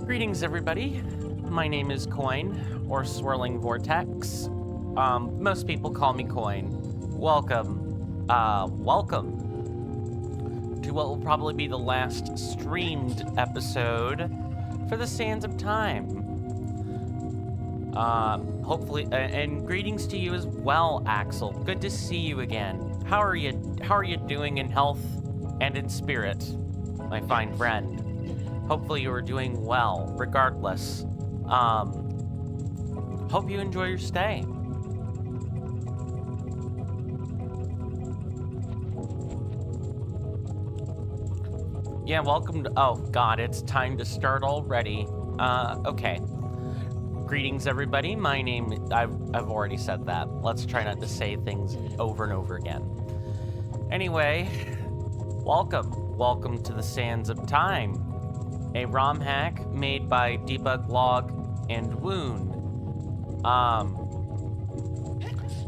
Greetings, everybody. My name is Coin, or Swirling Vortex. Most people call me Coin. Welcome to what will probably be the last streamed episode for the Sands of Time. Hopefully, and greetings to you as well, Axel. Good to see you again. How are you doing in health and in spirit, my fine friend? Hopefully you are doing well, regardless. Hope you enjoy your stay. Yeah, welcome to, oh god, it's time to start already. Okay. Greetings, everybody. My name, I've already said that. Let's try not to say things over and over again. Anyway, welcome to the Sands of Time. A ROM hack made by Debug Log and Woon.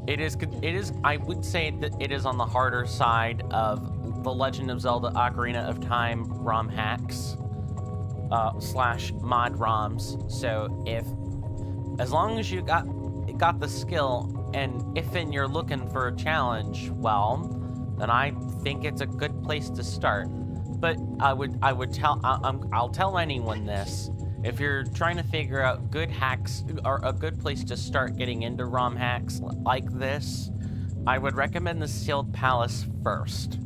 It is, I would say that it is on the harder side of The Legend of Zelda Ocarina of Time ROM hacks, slash Mod-ROMs. So as long as you got the skill, and if you're looking for a challenge, well, then I think it's a good place to start. But I'll tell anyone this. If you're trying to figure out good hacks or a good place to start getting into ROM hacks like this, I would recommend the Sealed Palace first,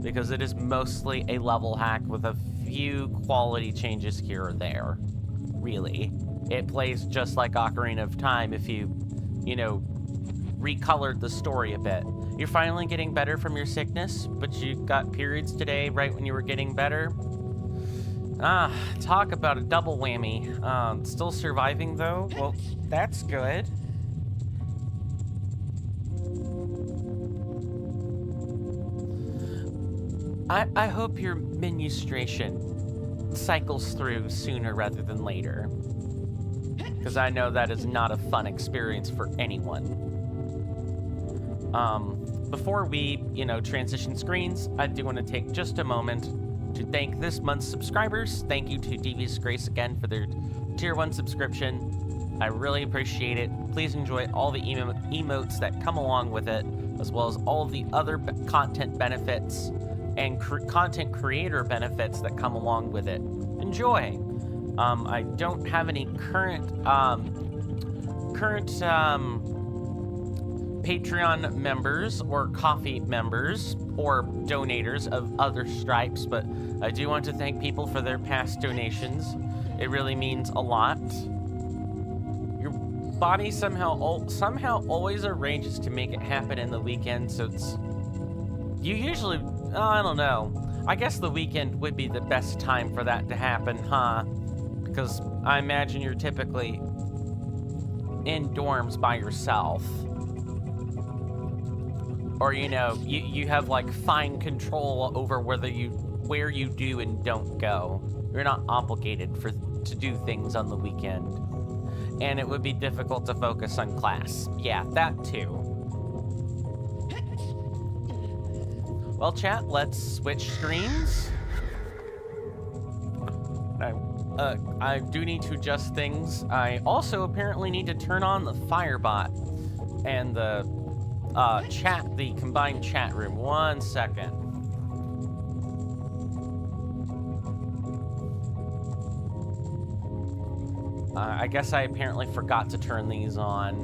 because it is mostly a level hack with a few quality changes here or there. Really. It plays just like Ocarina of Time if you recolored the story a bit. You're finally getting better from your sickness, but you got periods today right when you were getting better. Talk about a double whammy. Still surviving though? Well, that's good. I hope your menustration cycles through sooner rather than later, because I know that is not a fun experience for anyone. Before we, transition screens, I do want to take just a moment to thank this month's subscribers. Thank you to Devious Grace again for their Tier 1 subscription. I really appreciate it. Please enjoy all the emotes that come along with it, as well as all of the other content benefits and content creator benefits that come along with it. Enjoy! I don't have any current Patreon members or Coffee members or donators of other stripes, but I do want to thank people for their past donations. It really means a lot. Your body somehow always arranges to make it happen in the weekend, so you usually, I don't know. I guess the weekend would be the best time for that to happen, huh? Because I imagine you're typically in dorms by yourself. Or, you have, like, fine control over where you do and don't go. You're not obligated to do things on the weekend. And it would be difficult to focus on class. Yeah, that too. Well, chat, let's switch screens. I do need to adjust things. I also apparently need to turn on the Firebot and the the combined chat room. 1 second. I guess I apparently forgot to turn these on.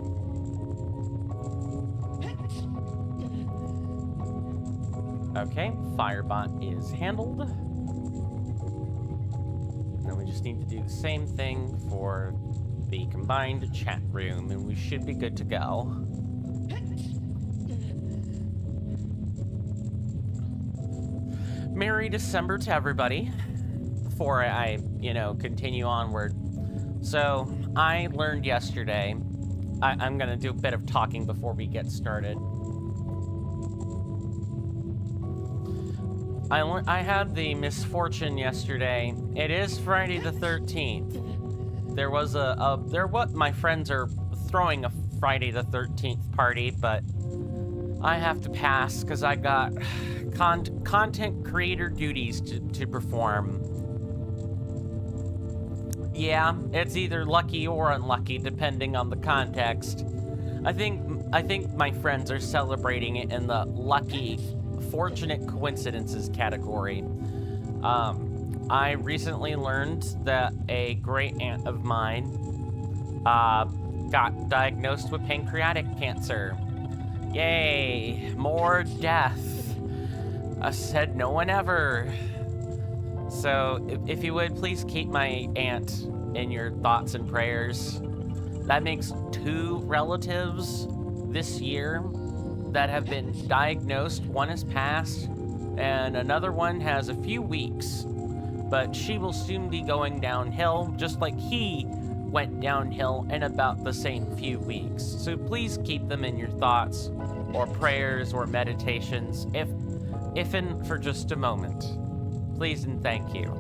Okay, Firebot is handled. Now we just need to do the same thing for the combined chat room, and we should be good to go. Merry December to everybody, before I, continue onward. So, I learned yesterday, I'm gonna do a bit of talking before we get started. I had the misfortune yesterday. It is Friday the 13th. There was my friends are throwing a Friday the 13th party, but I have to pass because I got content creator duties to perform. Yeah, it's either lucky or unlucky, depending on the context. I think my friends are celebrating it in the lucky, fortunate coincidences category. I recently learned that a great aunt of mine got diagnosed with pancreatic cancer. Yay, more death. I said no one ever. So if you would, please keep my aunt in your thoughts and prayers. That makes 2 relatives this year that have been diagnosed. One has passed, and another one has a few weeks. But she will soon be going downhill, just like he went downhill in about the same few weeks. So please keep them in your thoughts, or prayers, or meditations, if in for just a moment. Please and thank you.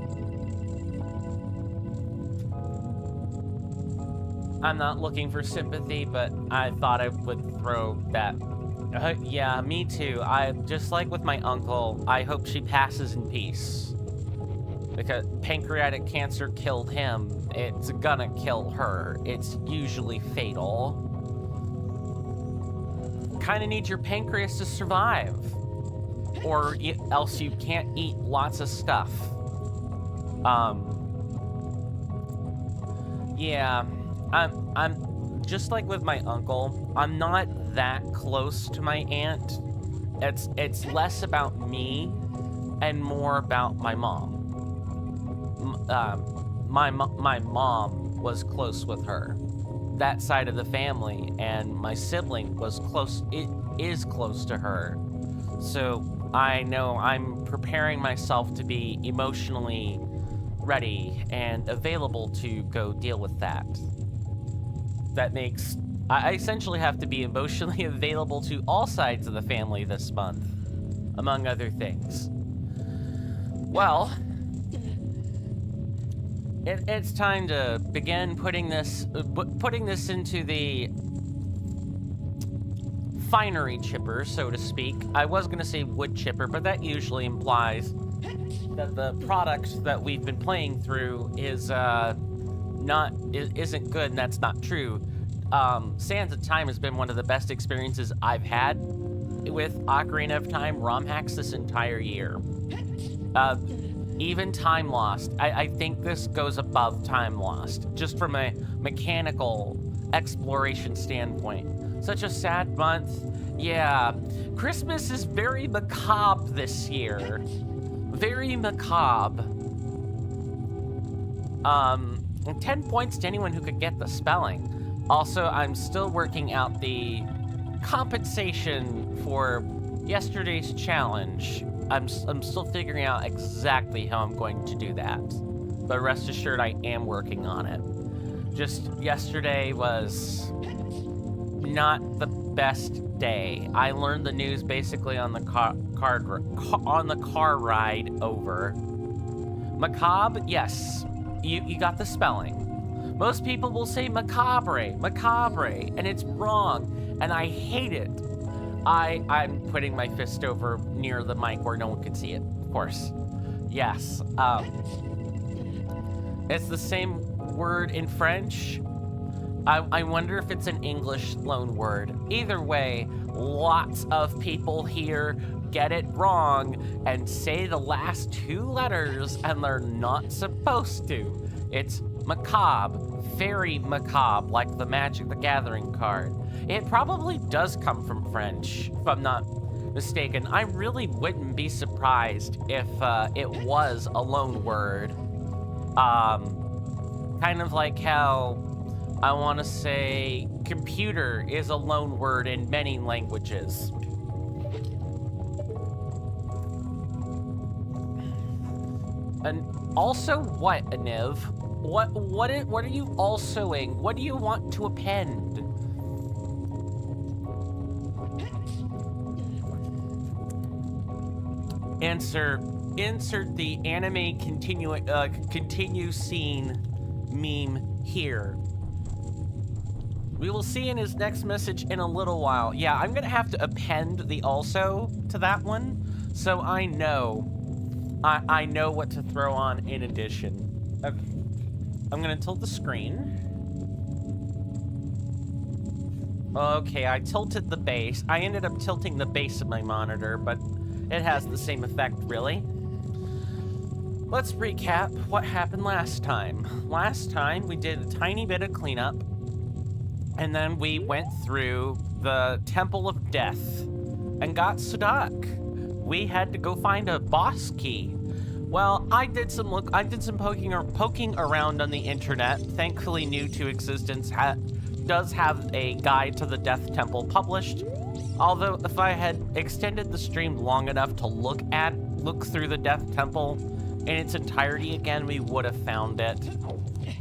I'm not looking for sympathy, but I thought I would throw that. Yeah, me too. Just like with my uncle, I hope she passes in peace. Because pancreatic cancer killed him, it's gonna kill her. It's usually fatal. Kinda need your pancreas to survive. Or else you can't eat lots of stuff. Yeah, I'm just like with my uncle, I'm not that close to my aunt. It's less about me and more about my mom. My mom was close with her, that side of the family, and my sibling was close. It is close to her, so I know I'm preparing myself to be emotionally ready and available to go deal with that. That makes I essentially have to be emotionally available to all sides of the family this month, among other things. Well, it's time to begin putting this into the finery chipper, so to speak. I was gonna say wood chipper, but that usually implies that the product that we've been playing through is isn't good, and that's not true. Sands of Time has been one of the best experiences I've had with Ocarina of Time ROM hacks this entire year. Even Time Lost. I think this goes above Time Lost, just from a mechanical exploration standpoint. Such a sad month. Yeah, Christmas is very macabre this year. Very macabre. 10 points to anyone who could get the spelling. Also, I'm still working out the compensation for yesterday's challenge. I'm still figuring out exactly how I'm going to do that. But rest assured, I am working on it. Just yesterday was not the best day. I learned the news basically on the car ride over. Macabre, yes, you got the spelling. Most people will say macabre, and it's wrong, and I hate it. I'm putting my fist over near the mic where no one can see it, of course. Yes, it's the same word in French. I wonder if it's an English loan word. Either way, lots of people here get it wrong and say the last 2 letters, and they're not supposed to. It's macabre, very macabre, like the Magic the Gathering card. It probably does come from French, if I'm not mistaken. I really wouldn't be surprised if it was a loan word. Kind of like how I want to say computer is a loan word in many languages. And also what, Aniv? What are you alsoing? What do you want to append? Insert the anime continue scene meme here. We will see in his next message in a little while. Yeah, I'm gonna have to append the also to that one, so I know what to throw on in addition. I'm gonna tilt the screen. Okay, I tilted the base. I ended up tilting the base of my monitor, but it has the same effect, really. Let's recap what happened last time. Last time, we did a tiny bit of cleanup, and then we went through the Temple of Death and got stuck. We had to go find a boss key. Well, I did some poking around on the internet. Thankfully, New to Existence does have a guide to the Death Temple published. Although, if I had extended the stream long enough to look through the Death Temple in its entirety again, we would have found it.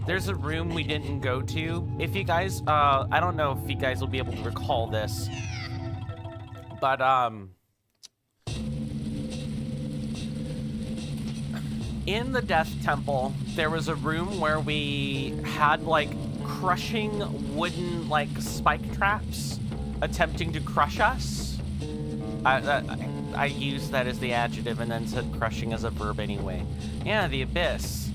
There's a room we didn't go to. If you guys, I don't know if you guys will be able to recall this, but, in the Death Temple, there was a room where we had, like, crushing wooden, like, spike traps attempting to crush us. I used that as the adjective and then said crushing as a verb anyway. Yeah, the Abyss.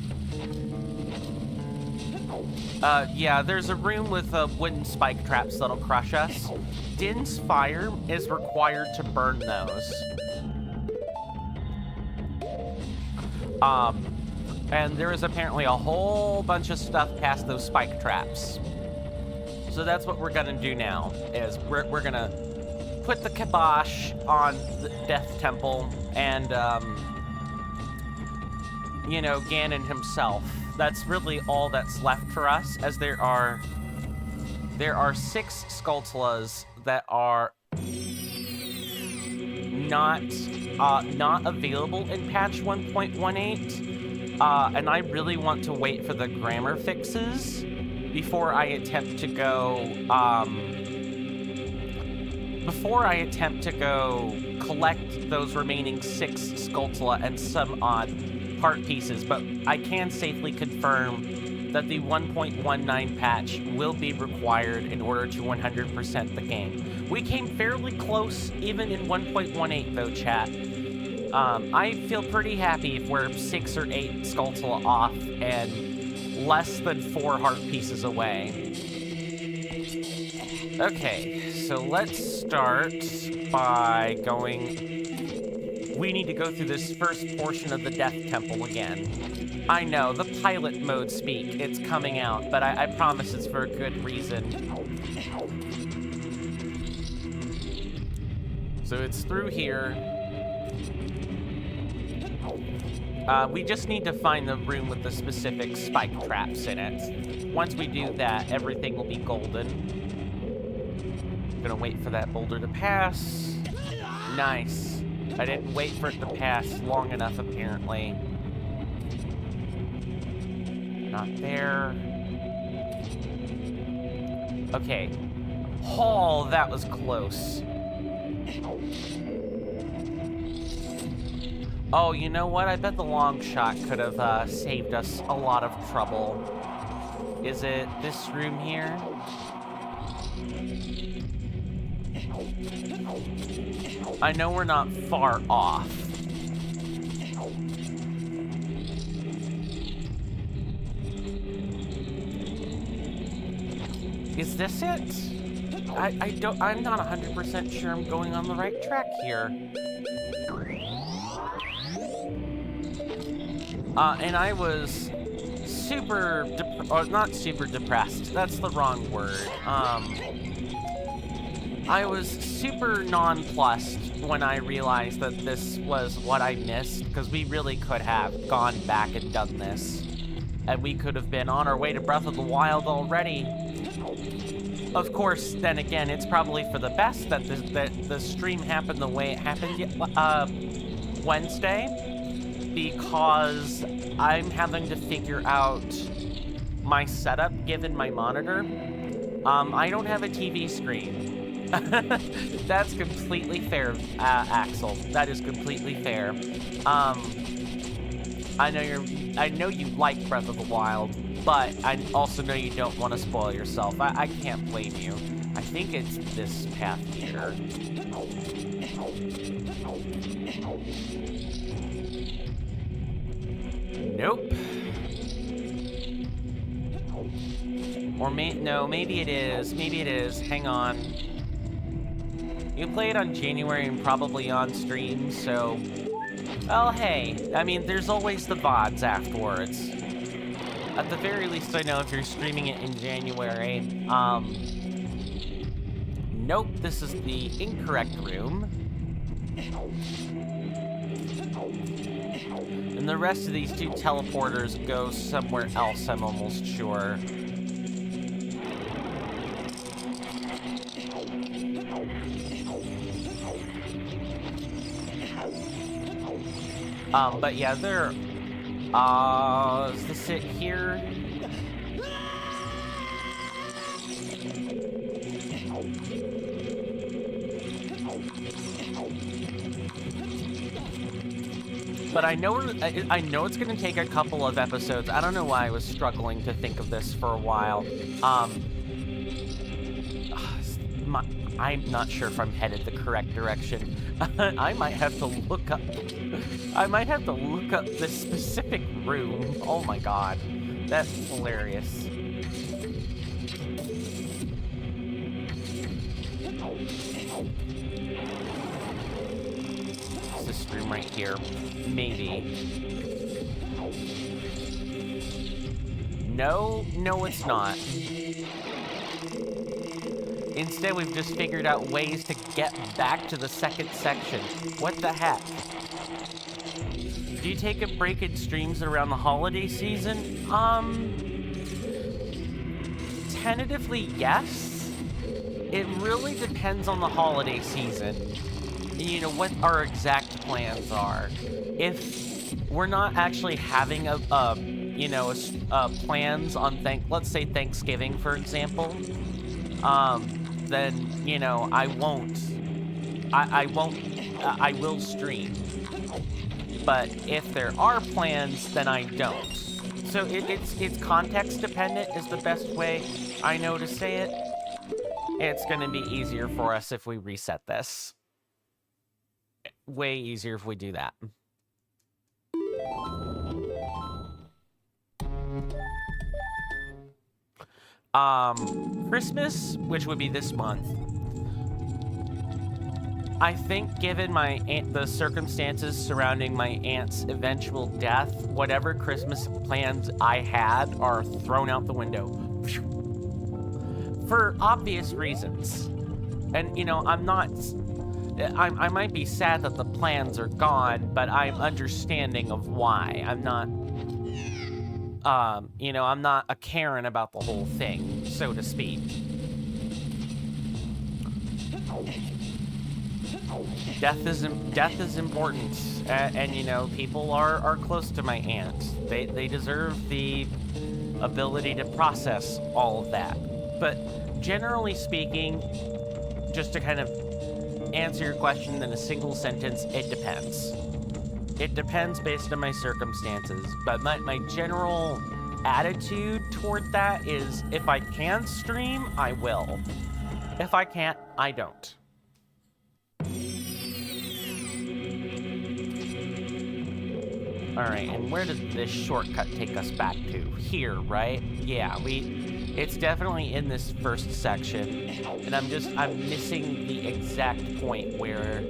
Yeah, there's a room with wooden spike traps that'll crush us. Din's fire is required to burn those. And there is apparently a whole bunch of stuff past those spike traps. So that's what we're gonna do now, is we're gonna put the kibosh on the Death Temple and, you know, Ganon himself. That's really all that's left for us, as there are 6 Skulltulas that are not available in patch 1.18, and I really want to wait for the grammar fixes before I attempt to go collect those remaining 6 Skulltula and some odd part pieces. But I can safely confirm that the 1.19 patch will be required in order to 100% the game. We came fairly close even in 1.18 though, chat. I feel pretty happy if we're 6 or 8 Skulltula off and less than 4 heart pieces away. Okay, so let's start by going... We need to go through this first portion of the Death Temple again. I know, the pilot mode speak, it's coming out, but I promise it's for a good reason. So it's through here. We just need to find the room with the specific spike traps in it. Once we do that, everything will be golden. Gonna wait for that boulder to pass. Nice. I didn't wait for it to pass long enough, apparently. Not there. Okay. Oh, that was close. Oh, you know what? I bet the long shot could have saved us a lot of trouble. Is it this room here? I know we're not far off. Is this it? I'm not 100% sure I'm going on the right track here. And I was not super depressed. That's the wrong word. I was super nonplussed when I realized that this was what I missed, because we really could have gone back and done this. And we could have been on our way to Breath of the Wild already. Of course, then again, it's probably for the best that the stream happened the way it happened Wednesday, because I'm having to figure out my setup given my monitor. I don't have a TV screen. That's completely fair, Axel. That is completely fair. I know you like Breath of the Wild, but I also know you don't want to spoil yourself. I can't blame you. I think it's this path here. Nope. Or no, maybe it is. Maybe it is. Hang on. You play it on January and probably on stream, so... Well, hey. I mean, there's always the VODs afterwards. At the very least, I know if you're streaming it in January. Nope, this is the incorrect room. And the rest of these two teleporters go somewhere else, I'm almost sure. But yeah, they're... is this it here? But I know it's going to take a couple of episodes. I don't know why I was struggling to think of this for a while. I'm not sure if I'm headed the correct direction. I might have to look up this specific room. Oh my god. That's hilarious. It's this room right here. Maybe. No, it's not. Instead, we've just figured out ways to get back to the second section. What the heck? Do you take a break in streams around the holiday season? Tentatively, yes. It really depends on the holiday season. You know, what our exact plans are. If we're not actually having plans on let's say Thanksgiving, for example, then, you know, I will stream. But if there are plans, then I don't. So it's context dependent is the best way I know to say it. It's gonna be easier for us if we reset this. Way easier if we do that. Christmas, which would be this month. I think given the circumstances surrounding my aunt's eventual death, whatever Christmas plans I had are thrown out the window. For obvious reasons. And, you know, I might be sad that the plans are gone, but I'm understanding of why. I'm not... you know, I'm not a Karen about the whole thing, so to speak. Death is important, and you know, people are close to my aunt. They deserve the ability to process all of that. But generally speaking, just to kind of answer your question in a single sentence, it depends. It depends based on my circumstances, but my general attitude toward that is if I can stream, I will. If I can't, I don't. Alright, and where does this shortcut take us back to? Here, right? Yeah, it's definitely in this first section, and I'm missing the exact point where...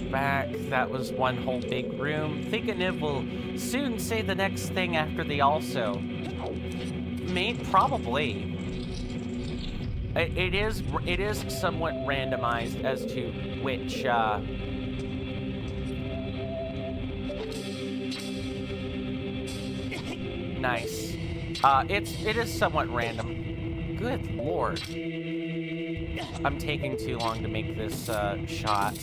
back. That was one whole big room. Think Niv will soon say the next thing after the also. Probably. It is somewhat randomized as to which nice. It is somewhat random. Good lord. I'm taking too long to make this shot.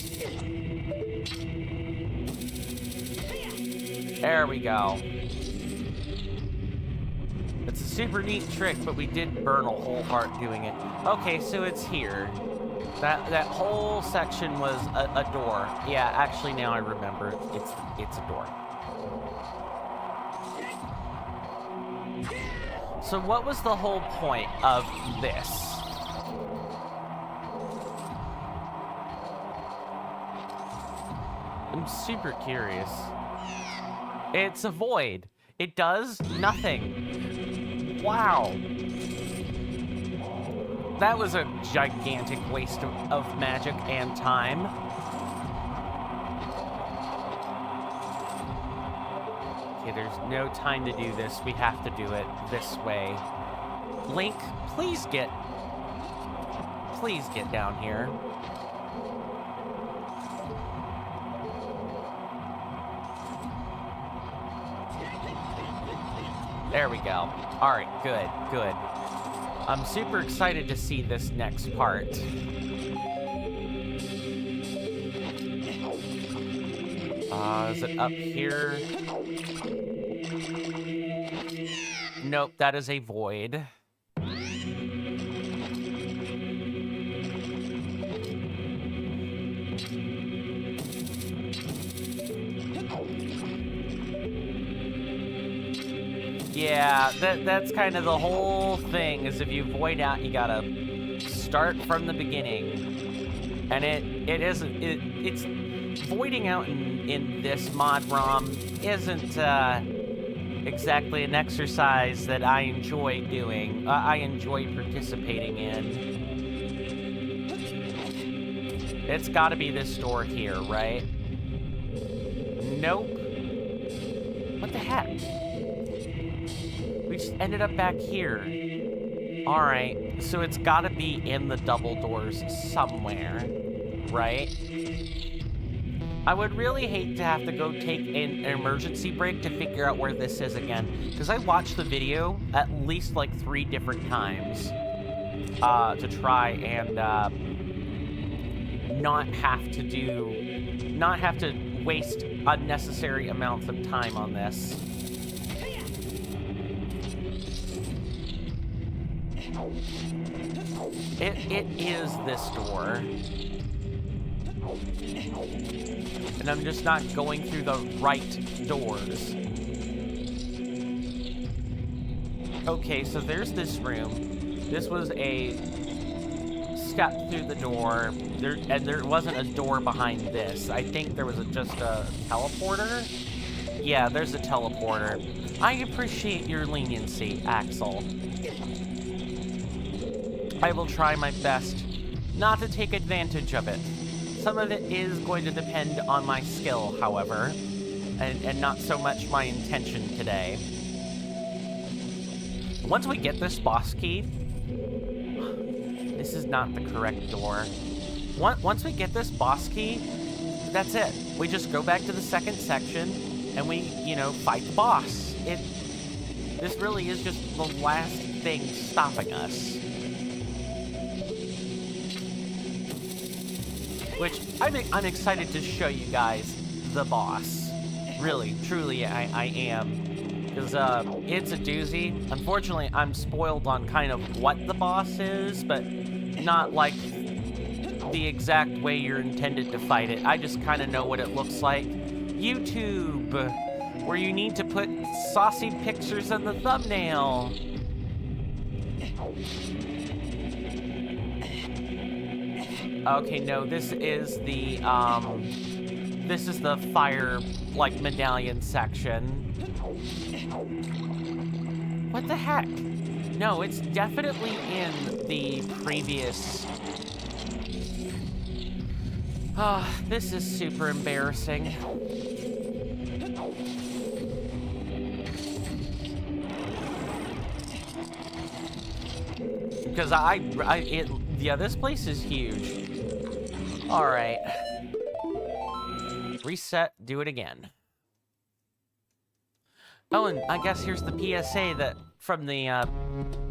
There we go. It's a super neat trick, but we did burn a whole heart doing it. Okay, so it's here. That whole section was a door. Yeah, actually now I remember. It's a door. So what was the whole point of this? I'm super curious. It's a void. It does nothing. Wow. That was a gigantic waste of magic and time. Okay, there's no time to do this. We have to do it this way. Link, please get down here. There we go. All right, good, good. I'm super excited to see this next part. Is it up here? Nope, that is a void. Yeah, that's kind of the whole thing, is if you void out, you gotta start from the beginning. And it's voiding out in this Mod-ROM isn't exactly an exercise that I enjoy doing. I enjoy participating in. It's gotta be this door here, right? Nope. What the heck? We just ended up back here. All right, so it's gotta be in the double doors somewhere, right? I would really hate to have to go take an emergency break to figure out where this is again, because I watched the video at least like 3 different times to try and not have to waste unnecessary amounts of time on this. It is this door. And I'm just not going through the right doors. Okay, so there's this room. This was a step through the door. There wasn't a door behind this. I think there was just a teleporter. Yeah, there's a teleporter. I appreciate your leniency, Axel. I will try my best not to take advantage of it. Some of it is going to depend on my skill, however, and not so much my intention today. Once we get this boss key, this is not the correct door. Once we get this boss key, that's it. We just go back to the second section and we, fight the boss. This really is just the last thing stopping us. Which I'm excited to show you guys the boss. Really, truly, I am. Because it's a doozy. Unfortunately, I'm spoiled on kind of what the boss is, but not like the exact way you're intended to fight it. I just kind of know what it looks like. YouTube, where you need to put saucy pictures in the thumbnail. Okay, no, this is the fire, like, medallion section. What the heck? No, it's definitely in the previous... this is super embarrassing. Because yeah, this place is huge. All right. Reset, do it again. Oh, and I guess here's the PSA that from the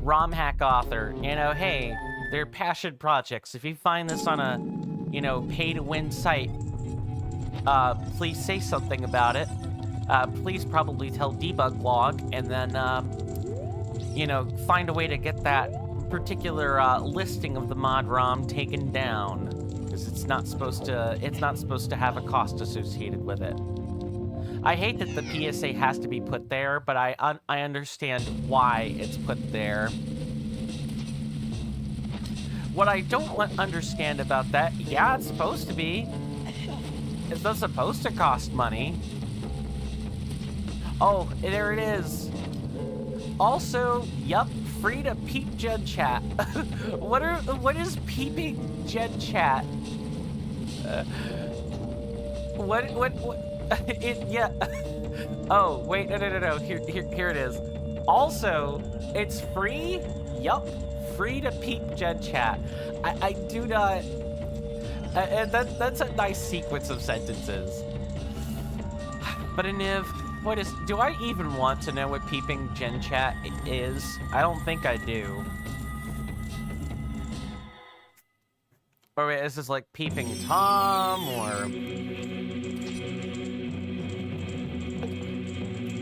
ROM hack author. Hey, they're passion projects. If you find this on a, pay-to-win site, please say something about it. Please probably tell debug log, and then, find a way to get that particular listing of the Mod-ROM taken down, because it's not supposed to have a cost associated with it. I hate that the PSA has to be put there, but I understand why it's put there. What I don't understand about that, yeah, it's supposed to be. It's not supposed to cost money. Oh, there it is. Also, yup, free to peep Gen Chat. What is peeping Gen Chat? What, yeah. Oh, wait, no. Here it is. Also, it's free? Yup, free to peep Gen Chat. I do not... that's a nice sequence of sentences. But Aniv, do I even want to know what peeping Gen Chat is? I don't think I do. Or wait, is this like peeping Tom, or...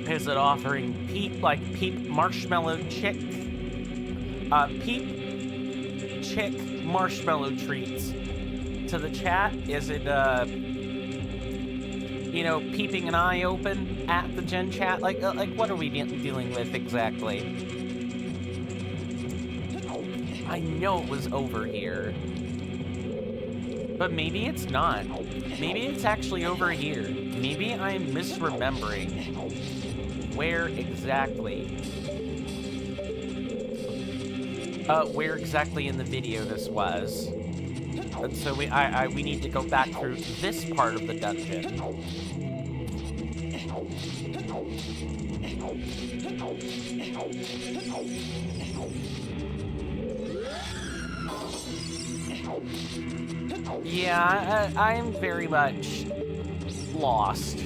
is it offering peep marshmallow chick? Peep chick marshmallow treats to the chat? Is it, you know, peeping an eye open at the Gen Chat? Like what are we dealing with exactly? I know it was over here. But maybe it's not. Maybe it's actually over here. Maybe I'm misremembering where exactly in the video this was. And so we need to go back through this part of the dungeon. Yeah, I'm very much lost.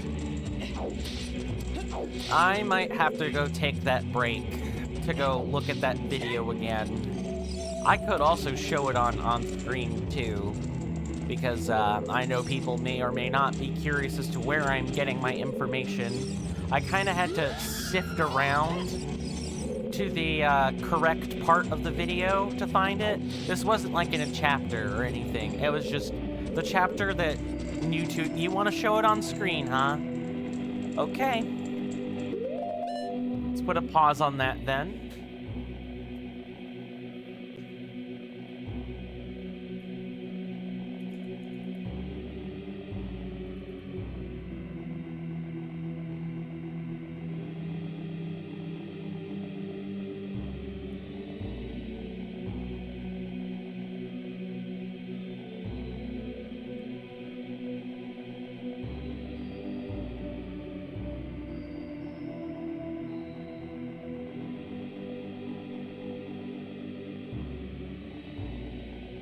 I might have to go take that break to go look at that video again. I could also show it on screen too, because I know people may or may not be curious as to where I'm getting my information. I kind of had to sift around to the correct part of the video to find it. This wasn't like in a chapter or anything. It was just the chapter that you want to show it on screen, huh? Okay. Let's put a pause on that then.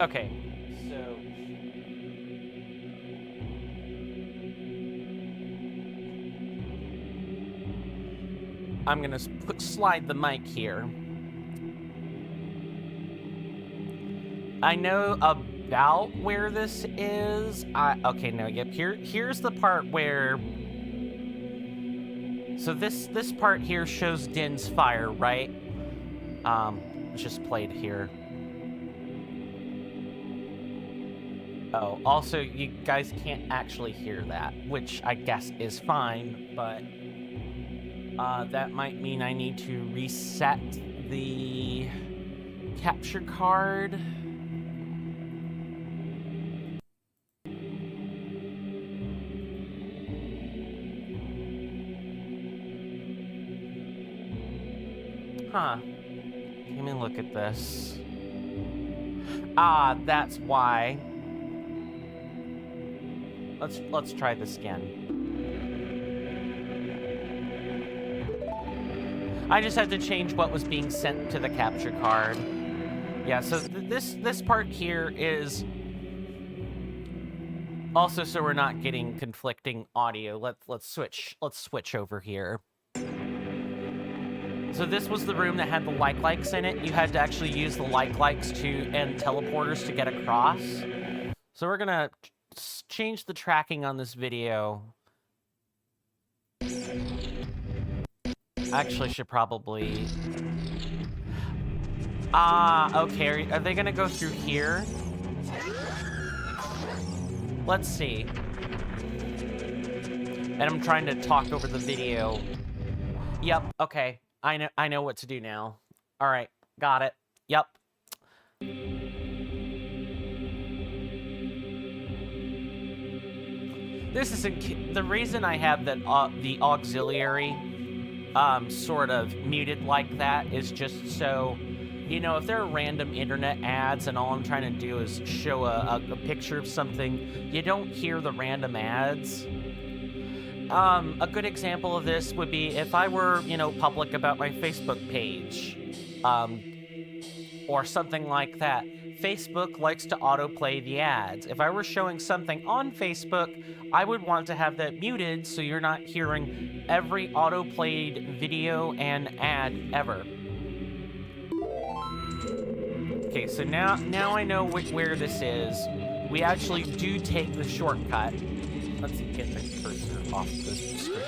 Okay, so... I'm gonna slide the mic here. I know about where this is. Okay, no, yep, here's the part where... So this part here shows Din's fire, right? It's just played here. Oh, also, you guys can't actually hear that, which I guess is fine, but that might mean I need to reset the capture card. Huh. Let me look at this. Ah, that's why. Let's try this again. I just had to change what was being sent to the capture card. Yeah, so this part here is also so we're not getting conflicting audio. Let's switch over here. So this was the room that had the likes in it. You had to actually use the likes and teleporters to get across. So we're gonna change the tracking on this video. Actually, should probably... okay. Are they gonna go through here? Let's see. And I'm trying to talk over the video. Yep, okay. I know what to do now. Alright, got it. Yep. This is the reason I have that the auxiliary sort of muted like that is just so, you know, if there are random internet ads and all I'm trying to do is show a picture of something, you don't hear the random ads. A good example of this would be if I were, you know, public about my Facebook page, or something like that. Facebook likes to autoplay the ads. If I were showing something on Facebook, I would want to have that muted so you're not hearing every autoplayed video and ad ever. Okay, so now I know where this is. We actually do take the shortcut. Let's get the cursor off the screen.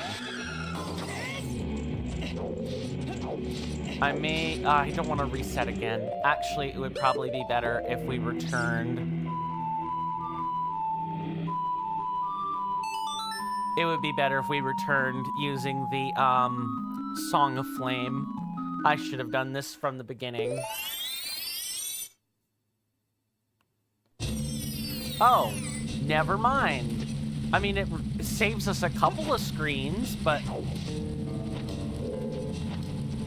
I don't want to reset again. Actually, it would probably be better if we returned. It would be better if we returned using the, Song of Flame. I should have done this from the beginning. Oh, never mind. I mean, it saves us a couple of screens, but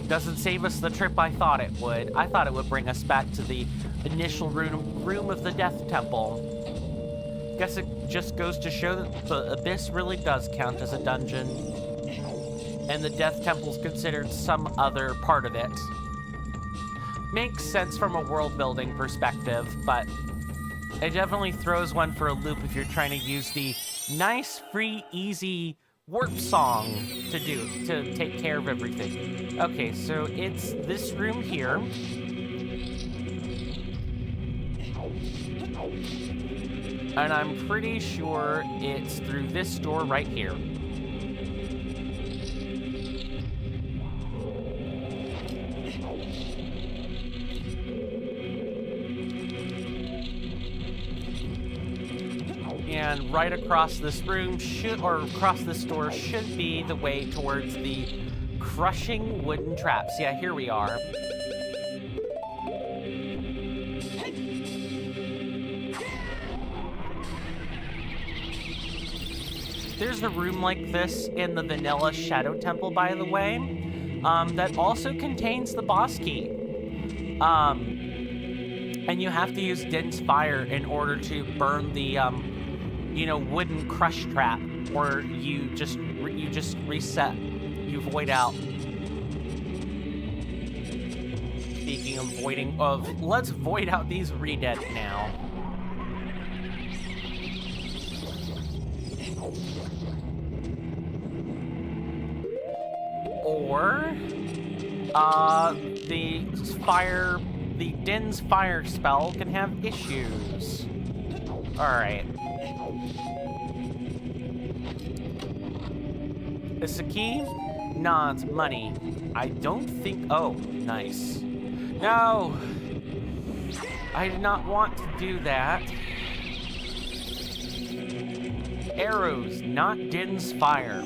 doesn't save us the trip I thought it would. I thought it would bring us back to the initial room of the Death Temple. Guess it just goes to show that the Abyss really does count as a dungeon, and the Death Temple's considered some other part of it. Makes sense from a world-building perspective, but it definitely throws one for a loop if you're trying to use the nice, free, easy warp song to take care of everything. Okay, so it's this room here. And I'm pretty sure it's through this door right here. And right across this room across this door should be the way towards the crushing wooden traps. Yeah, here we are. There's a room like this in the vanilla Shadow Temple, by the way, that also contains the boss key. And you have to use dense fire in order to burn the, you know, wooden crush trap, or you just reset. You void out. Speaking of voiding, let's void out these re-dead now. Or, the Din's fire spell can have issues. Alright. Is the key? Nah, it's money. I don't think... Oh, nice. No! I did not want to do that. Arrows, not Din's fire.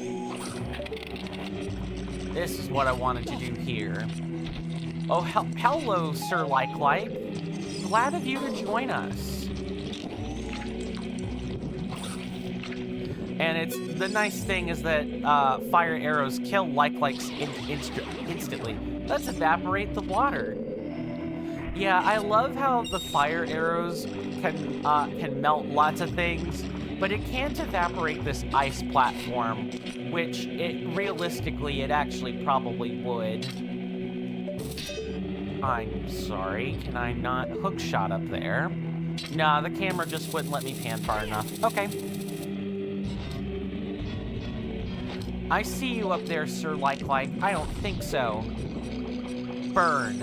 This is what I wanted to do here. Oh, hello, Sir Like. Glad of you to join us. And it's the nice thing is that fire arrows kill Likes instantly. Let's evaporate the water. Yeah, I love how the fire arrows can melt lots of things, but it can't evaporate this ice platform, which realistically it actually probably would. I'm sorry, can I not hookshot up there? Nah, the camera just wouldn't let me pan far enough. Okay. I see you up there, Sir Like. I don't think so. Burn.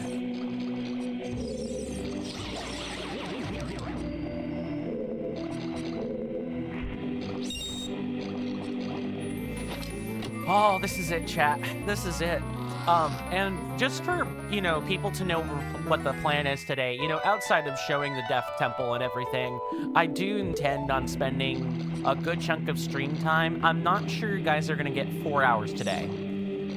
Oh, this is it, chat. This is it. And just for, you know, people to know what the plan is today, you know, outside of showing the Death Temple and everything, I do intend on spending a good chunk of stream time. I'm not sure you guys are going to get 4 hours today.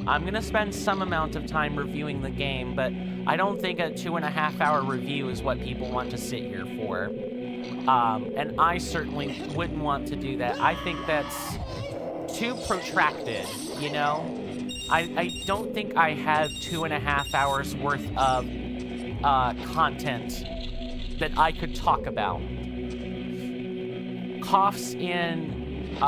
I'm going to spend some amount of time reviewing the game, but I don't think a 2.5 hour review is what people want to sit here for. And I certainly wouldn't want to do that. I think that's too protracted, you know? I don't think I have 2.5 hours worth of content that I could talk about. Coughs in,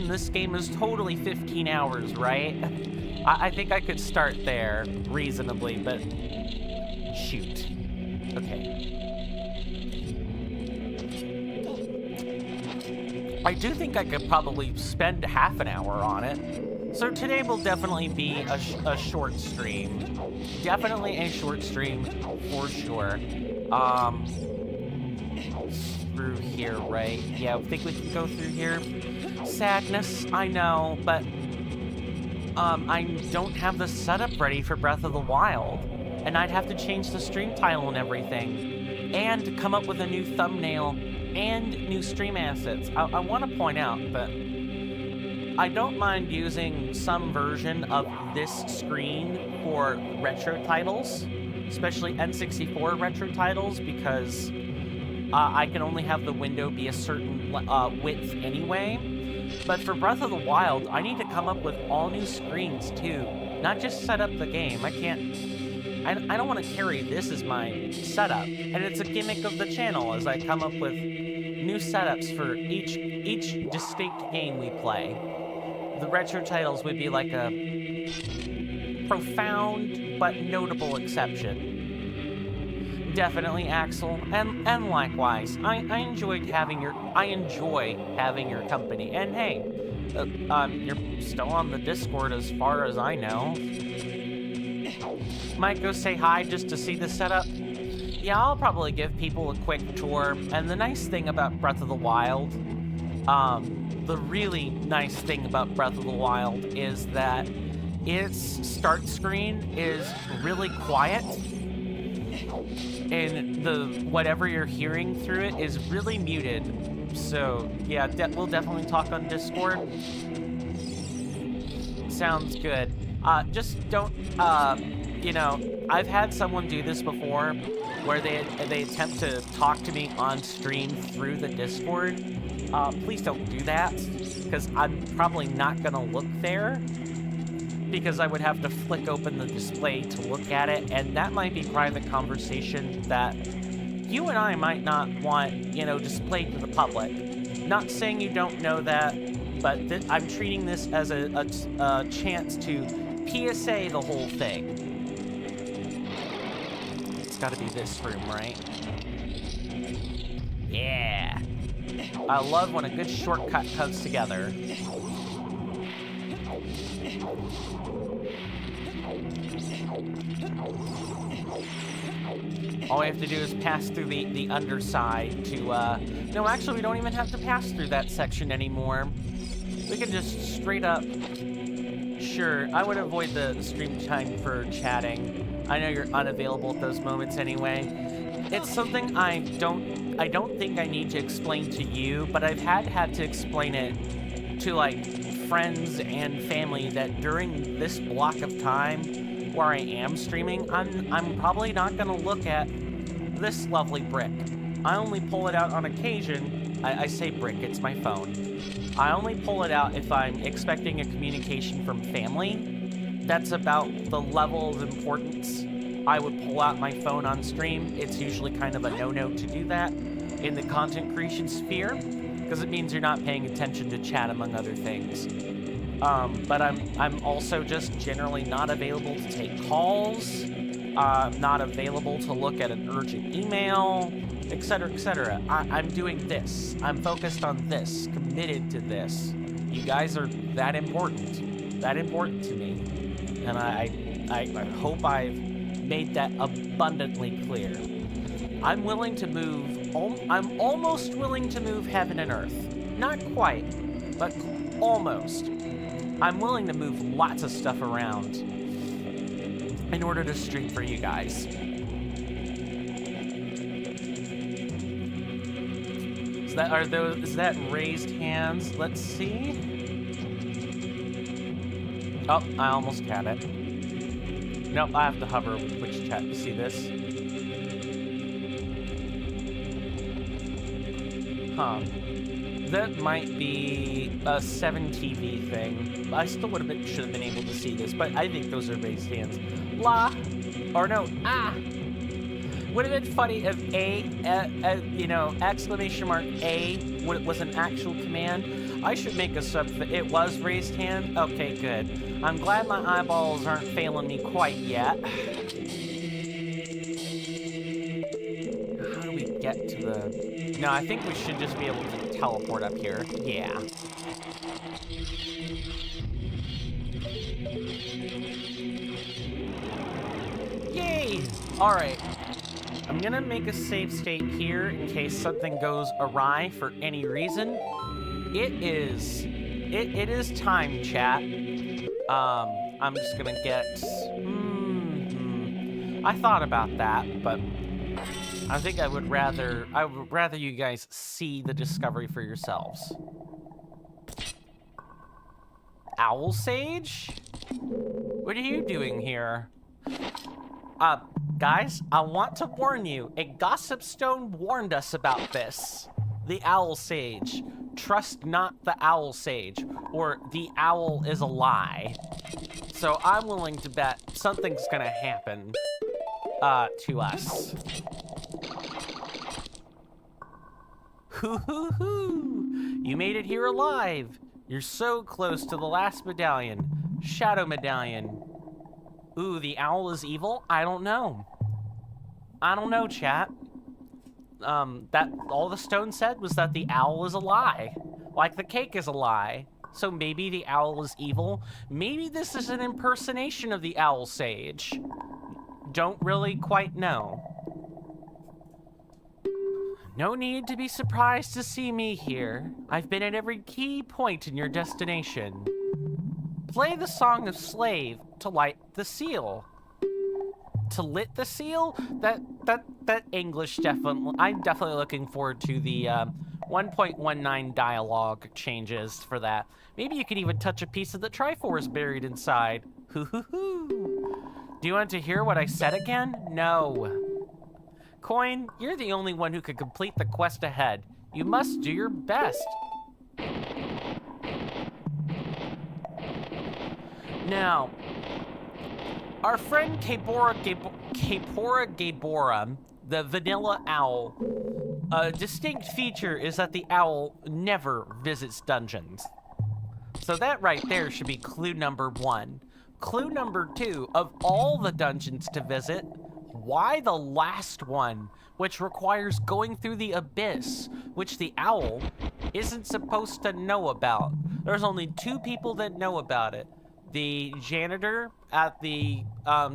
this game is totally 15 hours, right? I think I could start there reasonably, but shoot. Okay. I do think I could probably spend half an hour on it. So today will definitely be a short stream. Definitely a short stream for sure. Through here, right? Yeah, I think we can go through here. Sadness, I know, but I don't have the setup ready for Breath of the Wild. And I'd have to change the stream title and everything. And come up with a new thumbnail and new stream assets. I want to point out that I don't mind using some version of this screen for retro titles, especially N64 retro titles, because I can only have the window be a certain width anyway. But for Breath of the Wild, I need to come up with all new screens too, not just set up the game. I don't want to carry this as my setup, and it's a gimmick of the channel as I come up with new setups for each distinct game we play. The retro titles would be like a profound but notable exception. Definitely, Axel, and likewise. I enjoy having your company. And hey, you're still on the Discord as far as I know. Might go say hi just to see the setup. Yeah, I'll probably give people a quick tour. And the nice thing about Breath of the Wild, the really nice thing about Breath of the Wild is that its start screen is really quiet. And whatever you're hearing through it is really muted. So yeah, we'll definitely talk on Discord. Sounds good. Just don't, you know, I've had someone do this before where they attempt to talk to me on stream through the Discord. Please don't do that, because I'm probably not gonna look there, because I would have to flick open the display to look at it, and that might be private conversation that you and I might not want, you know, displayed to the public. Not saying you don't know that, but I'm treating this as a chance to PSA the whole thing. It's gotta be this room, right? Yeah. I love when a good shortcut comes together. All we have to do is pass through the underside to, no, actually, we don't even have to pass through that section anymore. We can just straight up... Sure, I would avoid the stream time for chatting. I know you're unavailable at those moments anyway. It's something I don't think I need to explain to you, but I've had to explain it to, like, friends and family that during this block of time where I am streaming, I'm probably not gonna look at this lovely brick. I only pull it out on occasion. I say brick, it's my phone. I only pull it out if I'm expecting a communication from family. That's about the level of importance I would pull out my phone on stream. It's usually kind of a no-no to do that in the content creation sphere, because it means you're not paying attention to chat, among other things. But I'm also just generally not available to take calls, not available to look at an urgent email, etc., etc. I'm doing this. I'm focused on this, committed to this. You guys are that important to me, and I hope I've made that abundantly clear. I'm willing to move. I'm almost willing to move heaven and earth. Not quite, but almost. I'm willing to move lots of stuff around in order to stream for you guys. Is that raised hands? Let's see. Oh, I almost had it. Nope, I have to hover which chat to see this. Huh. That might be a 7TV thing. I still should have been able to see this, but I think those are raised hands. La, or no, ah. Would have been funny if exclamation mark A was an actual command. I should make a sub. It was raised hand. Okay, good. I'm glad my eyeballs aren't failing me quite yet. How do we get to the? No, I think we should just be able to teleport up here. Yeah. Yay! All right. I'm gonna make a save state here in case something goes awry for any reason. It is time, chat. I'm just gonna get. I thought about that, but I think I would rather you guys see the discovery for yourselves. Owl Sage? What are you doing here? Guys, I want to warn you, a gossip stone warned us about this. The Owl Sage. Trust not the Owl Sage, or the owl is a lie. So I'm willing to bet something's gonna happen, to us. Hoo hoo hoo! You made it here alive! You're so close to the last medallion. Shadow medallion. Ooh, the owl is evil? I don't know. I don't know, chat. That all the stone said was that the owl is a lie. Like the cake is a lie. So maybe the owl is evil. Maybe this is an impersonation of the Owl Sage. Don't really quite know. No need to be surprised to see me here. I've been at every key point in your destination. Play the Song of Slave to light the seal. To lit the seal? That English definitely... I'm definitely looking forward to the 1.19 dialogue changes for that. Maybe you could even touch a piece of the Triforce buried inside. Hoo hoo hoo. Do you want to hear what I said again? No. Coin, you're the only one who could complete the quest ahead. You must do your best. Now, our friend Kapora Gabora, the vanilla owl, a distinct feature is that the owl never visits dungeons. So that right there should be clue number 1. Clue number 2, of all the dungeons to visit, why the last one, which requires going through the abyss, which the owl isn't supposed to know about? There's only 2 people that know about it. The janitor at the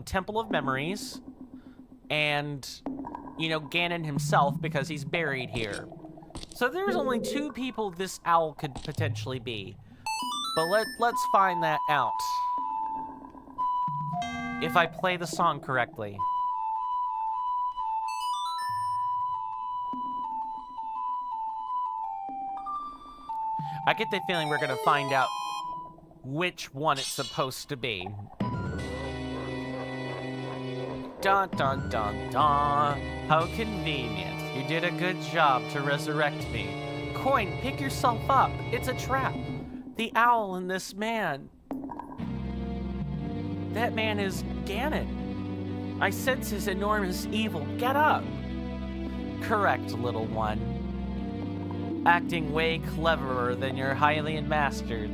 Temple of Memories, and, you know, Ganon himself, because he's buried here. So there's only 2 people this owl could potentially be. But let's find that out. If I play the song correctly. I get the feeling we're gonna find out which one it's supposed to be. Dun dun dun dun. How convenient. You did a good job to resurrect me. Coin, pick yourself up. It's a trap. The owl and this man. That man is Ganon. I sense his enormous evil. Get up. Correct, little one. Acting way cleverer than your Hylian master.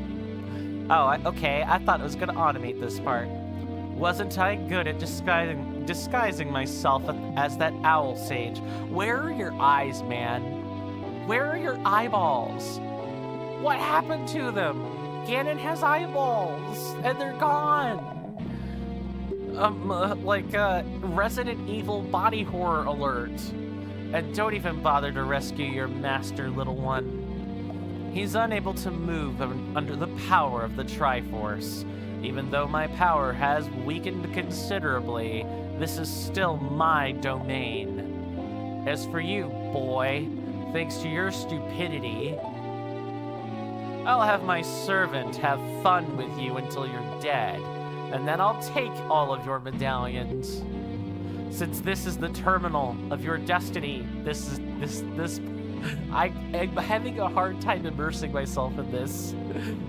Oh, okay, I thought it was gonna automate this part. Wasn't I good at disguising myself as that Owl Sage? Where are your eyes, man? Where are your eyeballs? What happened to them? Ganon has eyeballs, and they're gone. Resident Evil body horror alert. And don't even bother to rescue your master, little one. He's unable to move under the power of the Triforce. Even though my power has weakened considerably, this is still my domain. As for you, boy, thanks to your stupidity, I'll have my servant have fun with you until you're dead, and then I'll take all of your medallions. Since this is the terminal of your destiny, this I'm having a hard time immersing myself in this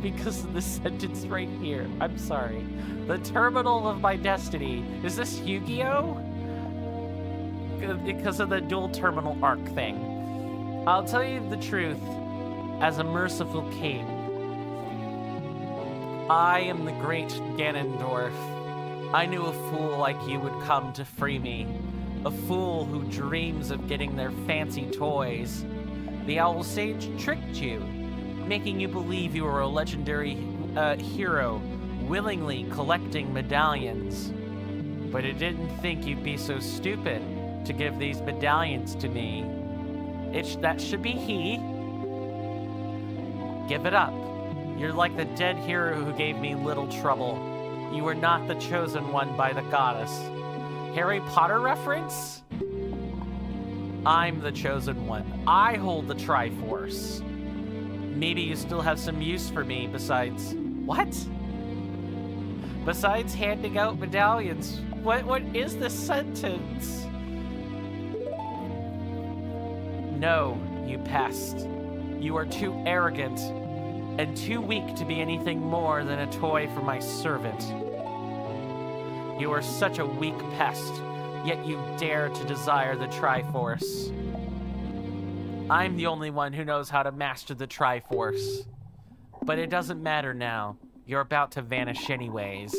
because of this sentence right here. I'm sorry. The terminal of my destiny. Is this Yu-Gi-Oh? Because of the dual terminal arc thing. I'll tell you the truth. As a merciful king, I am the great Ganondorf. I knew a fool like you would come to free me. A fool who dreams of getting their fancy toys. The Owl Sage tricked you, making you believe you were a legendary hero, willingly collecting medallions. But it didn't think you'd be so stupid to give these medallions to me. That should be he. Give it up. You're like the dead hero who gave me little trouble. You were not the chosen one by the goddess. Harry Potter reference? I'm the chosen one. I hold the Triforce. Maybe you still have some use for me besides... What? Besides handing out medallions. What is this sentence? No, you pest. You are too arrogant and too weak to be anything more than a toy for my servant. You are such a weak pest, yet you dare to desire the Triforce. I'm the only one who knows how to master the Triforce. But it doesn't matter now. You're about to vanish anyways.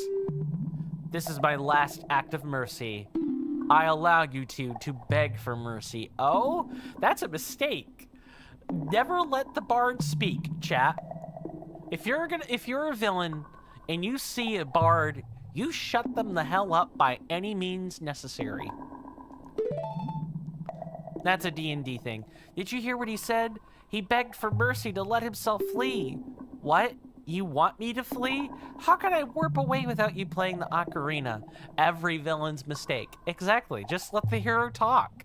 This is my last act of mercy. I allow you to beg for mercy. Oh, that's a mistake. Never let the bard speak, chat. If you're a villain and you see a bard, you shut them the hell up by any means necessary. That's a D&D thing. Did you hear what he said? He begged for mercy to let himself flee. What? You want me to flee? How can I warp away without you playing the ocarina? Every villain's mistake. Exactly. Just let the hero talk.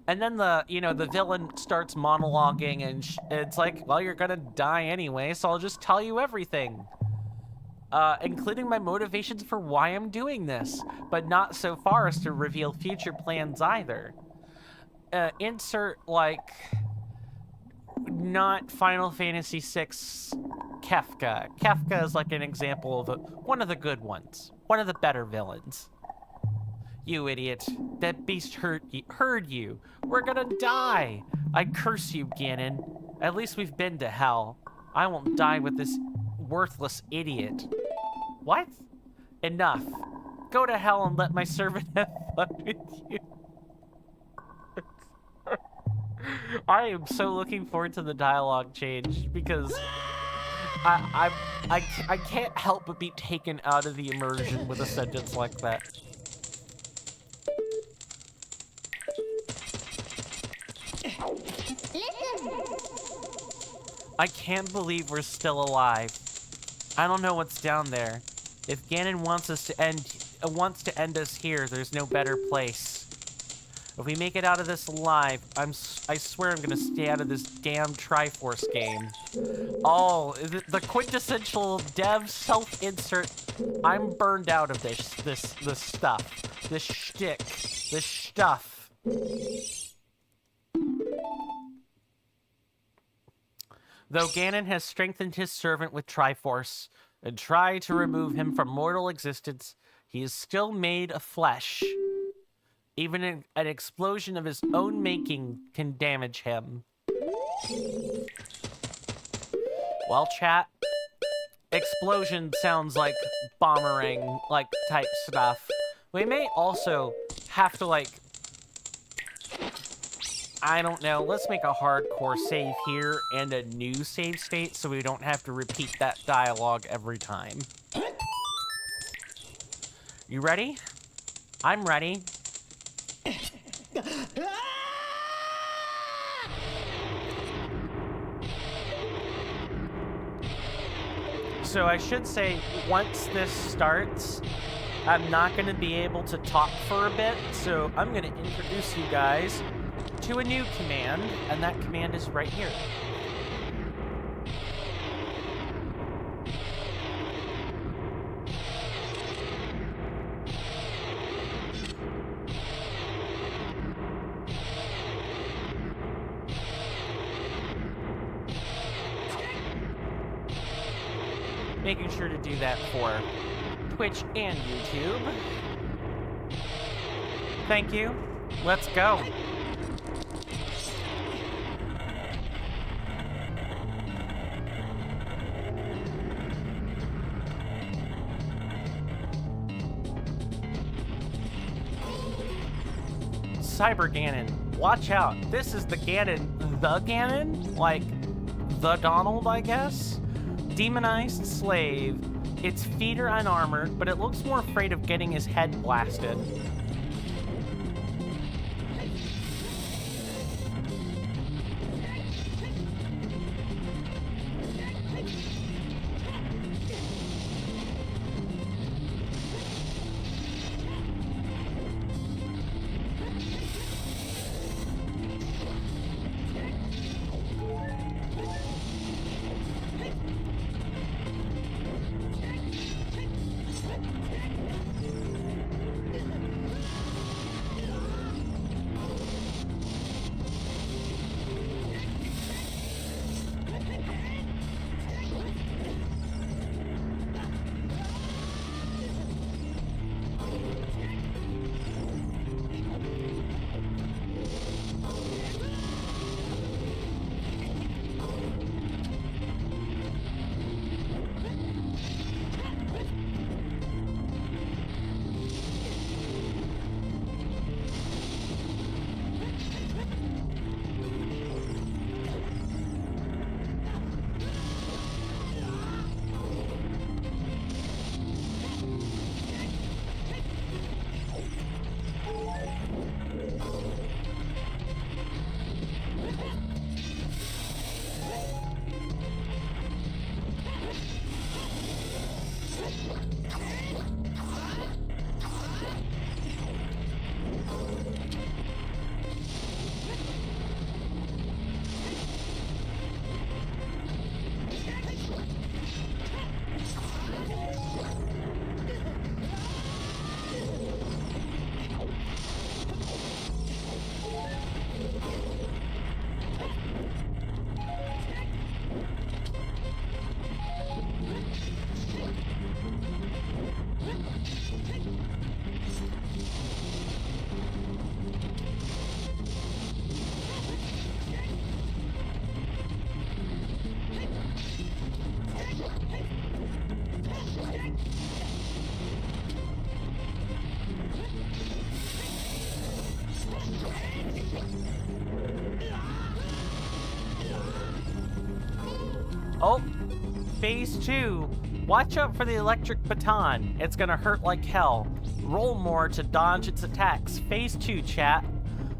And then the villain starts monologuing, and it's like, well, you're gonna die anyway, so I'll just tell you everything. Including my motivations for why I'm doing this, but not so far as to reveal future plans either. Insert, like, not Final Fantasy VI Kefka. Kefka is like an example of one of the good ones. One of the better villains. You idiot. That beast heard you. We're gonna die. I curse you, Ganon. At least we've been to hell. I won't die with this worthless idiot. What? Enough. Go to hell and let my servant have fun with you. I am so looking forward to the dialogue change because I can't help but be taken out of the immersion with a sentence like that. I can't believe we're still alive. I don't know what's down there. If Ganon wants to end us here, there's no better place. If we make it out of this alive, I swear I'm gonna stay out of this damn Triforce game. Oh, the quintessential dev self-insert. I'm burned out of this stuff. This shtick. This stuff. Though Ganon has strengthened his servant with Triforce and tried to remove him from mortal existence, he is still made of flesh. Even an explosion of his own making can damage him. Well, chat, explosion sounds like bombering, like, type stuff. We may also have to, like, I don't know, let's make a hardcore save here and a new save state so we don't have to repeat that dialogue every time. You ready? I'm ready. So I should say, once this starts, I'm not going to be able to talk for a bit, so I'm going to introduce you guys to a new command, and that command is right here. Making sure to do that for Twitch and YouTube. Thank you. Let's go. Cyber Ganon, watch out. This is the Ganon, like the Donald, I guess? Demonized slave. Its feet are unarmored, but it looks more afraid of getting his head blasted. Oh, phase 2. Watch out for the electric baton. It's gonna hurt like hell. Roll more to dodge its attacks. Phase 2, chat.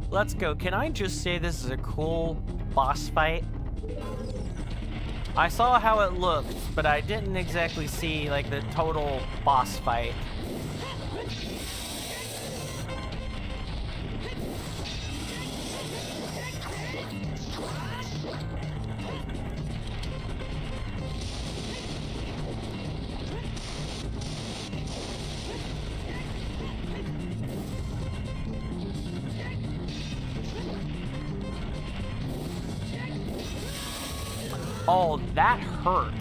Let's go. Can I just say this is a cool boss fight? I saw how it looked, but I didn't exactly see, like, the total boss fight. Oh, that hurt.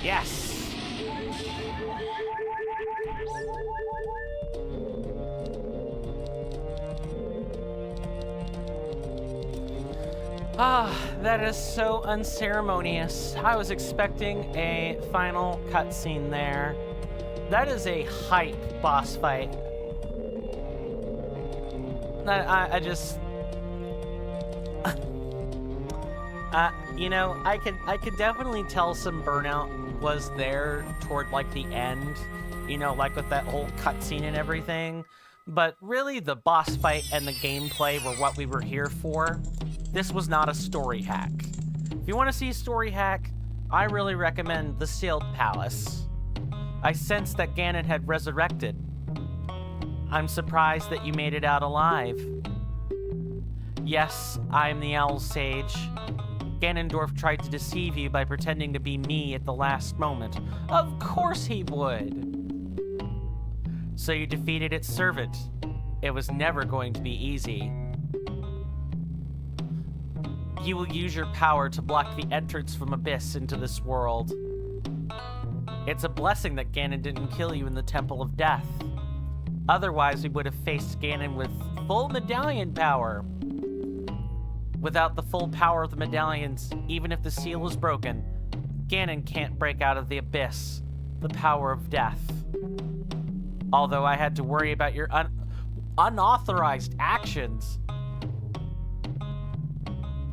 Yes! Ah, that is so unceremonious. I was expecting a final cutscene there. That is a hype boss fight. I just... you know, I could definitely tell some burnout was there toward, like, the end. you know, like with that whole cutscene and everything. But really, the boss fight and the gameplay were what we were here for. This was not a story hack. If you want to see a story hack, I really recommend the Sealed Palace. I sensed that Ganon had resurrected. I'm surprised that you made it out alive. Yes, I'm the Owl Sage. Ganondorf tried to deceive you by pretending to be me at the last moment. Of course he would! So you defeated its servant. It was never going to be easy. You will use your power to block the entrance from Abyss into this world. It's a blessing that Ganon didn't kill you in the Temple of Death. Otherwise, we would have faced Ganon with full medallion power. Without the full power of the medallions, even if the seal is broken, Ganon can't break out of the Abyss, the power of death. Although I had to worry about your unauthorized actions.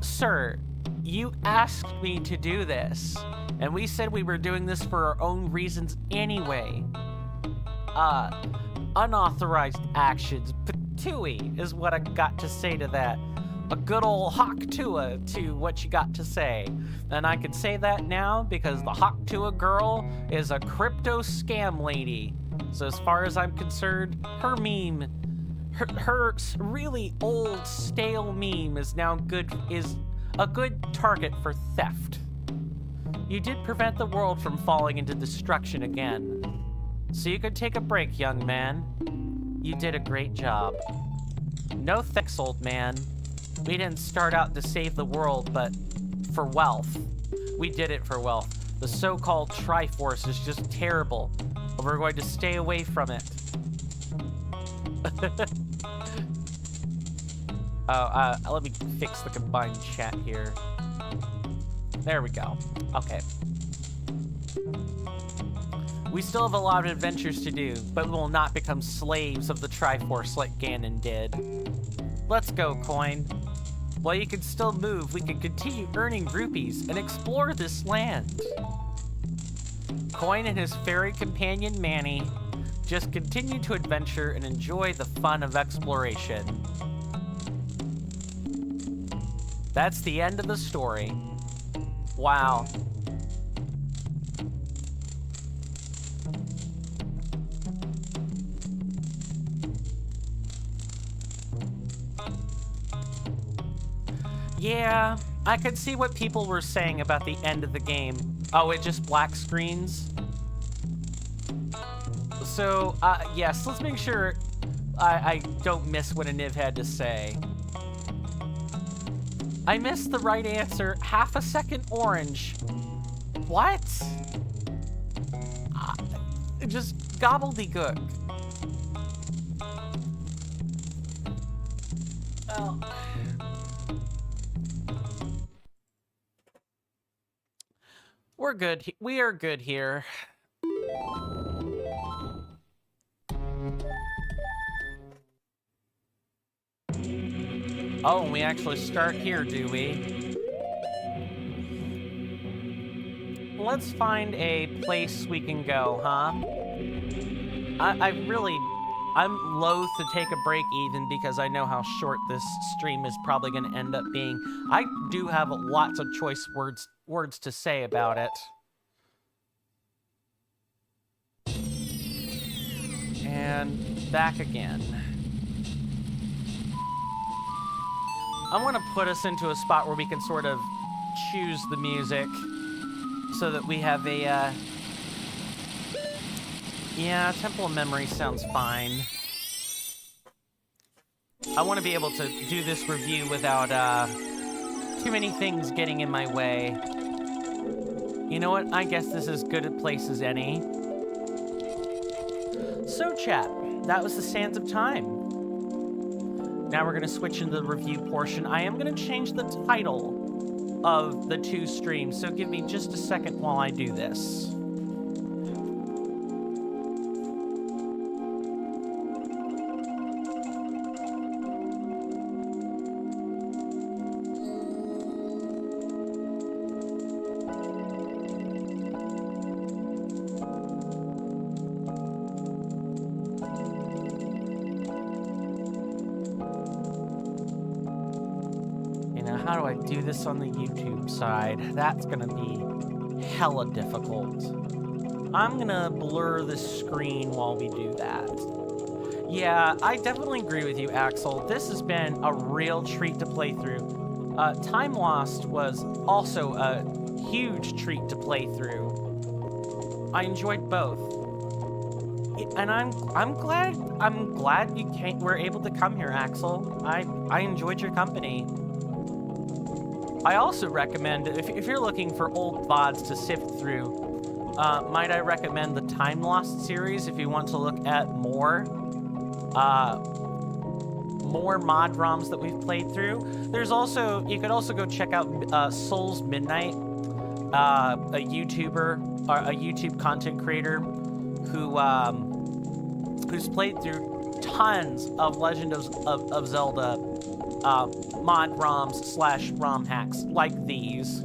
Sir, you asked me to do this, and we said we were doing this for our own reasons anyway. Unauthorized actions. Patooey is what I got to say to that. A good old Hawk-Tua to what you got to say. And I can say that now because the Hawk-Tua girl is a crypto scam lady. So as far as I'm concerned, her meme, her really old stale meme is now a good target for theft. You did prevent the world from falling into destruction again. So you could take a break, young man. You did a great job. No thanks, old man. We didn't start out to save the world, but for wealth. We did it for wealth. The so-called Triforce is just terrible, but we're going to stay away from it. Let me fix the combined chat here. There we go. Okay. We still have a lot of adventures to do, but we will not become slaves of the Triforce like Ganon did. Let's go, Coin. While you can still move, we can continue earning rupees and explore this land. Coin and his fairy companion, Manny, just continue to adventure and enjoy the fun of exploration. That's the end of the story. Wow. Yeah, I could see what people were saying about the end of the game. Oh, it just black screens? So, yes, let's make sure I don't miss what Aniv had to say. I missed the right answer. Half a second orange. What? Just gobbledygook. Well... We're good. We are good here. Oh, and we actually start here, do we? Let's find a place we can go, huh? I'm loath to take a break even because I know how short this stream is probably going to end up being. I do have lots of choice words to say about it. And back again. I want to put us into a spot where we can sort of choose the music so that we have a, yeah, Temple of Memory sounds fine. I want to be able to do this review without, too many things getting in my way. You know what? I guess this is as good a place as any. So, chat, that was the Sands of Time. Now we're going to switch into the review portion. I am going to change the title of the two streams, so give me just a second while I do this. How do I do this on the YouTube side? That's gonna be hella difficult. I'm gonna blur the screen while we do that. Yeah, I definitely agree with you, Axel. This has been a real treat to play through. Time Lost was also a huge treat to play through. I enjoyed both. And I'm glad you were able to come here, Axel. I enjoyed your company. I also recommend, if you're looking for old VODs to sift through, might I recommend the Time Lost series if you want to look at more Mod-ROMs that we've played through. There's also, you could also go check out Souls Midnight, a YouTuber, or a YouTube content creator who's played through tons of Legend of Zelda Mod-ROMs / ROM hacks like these.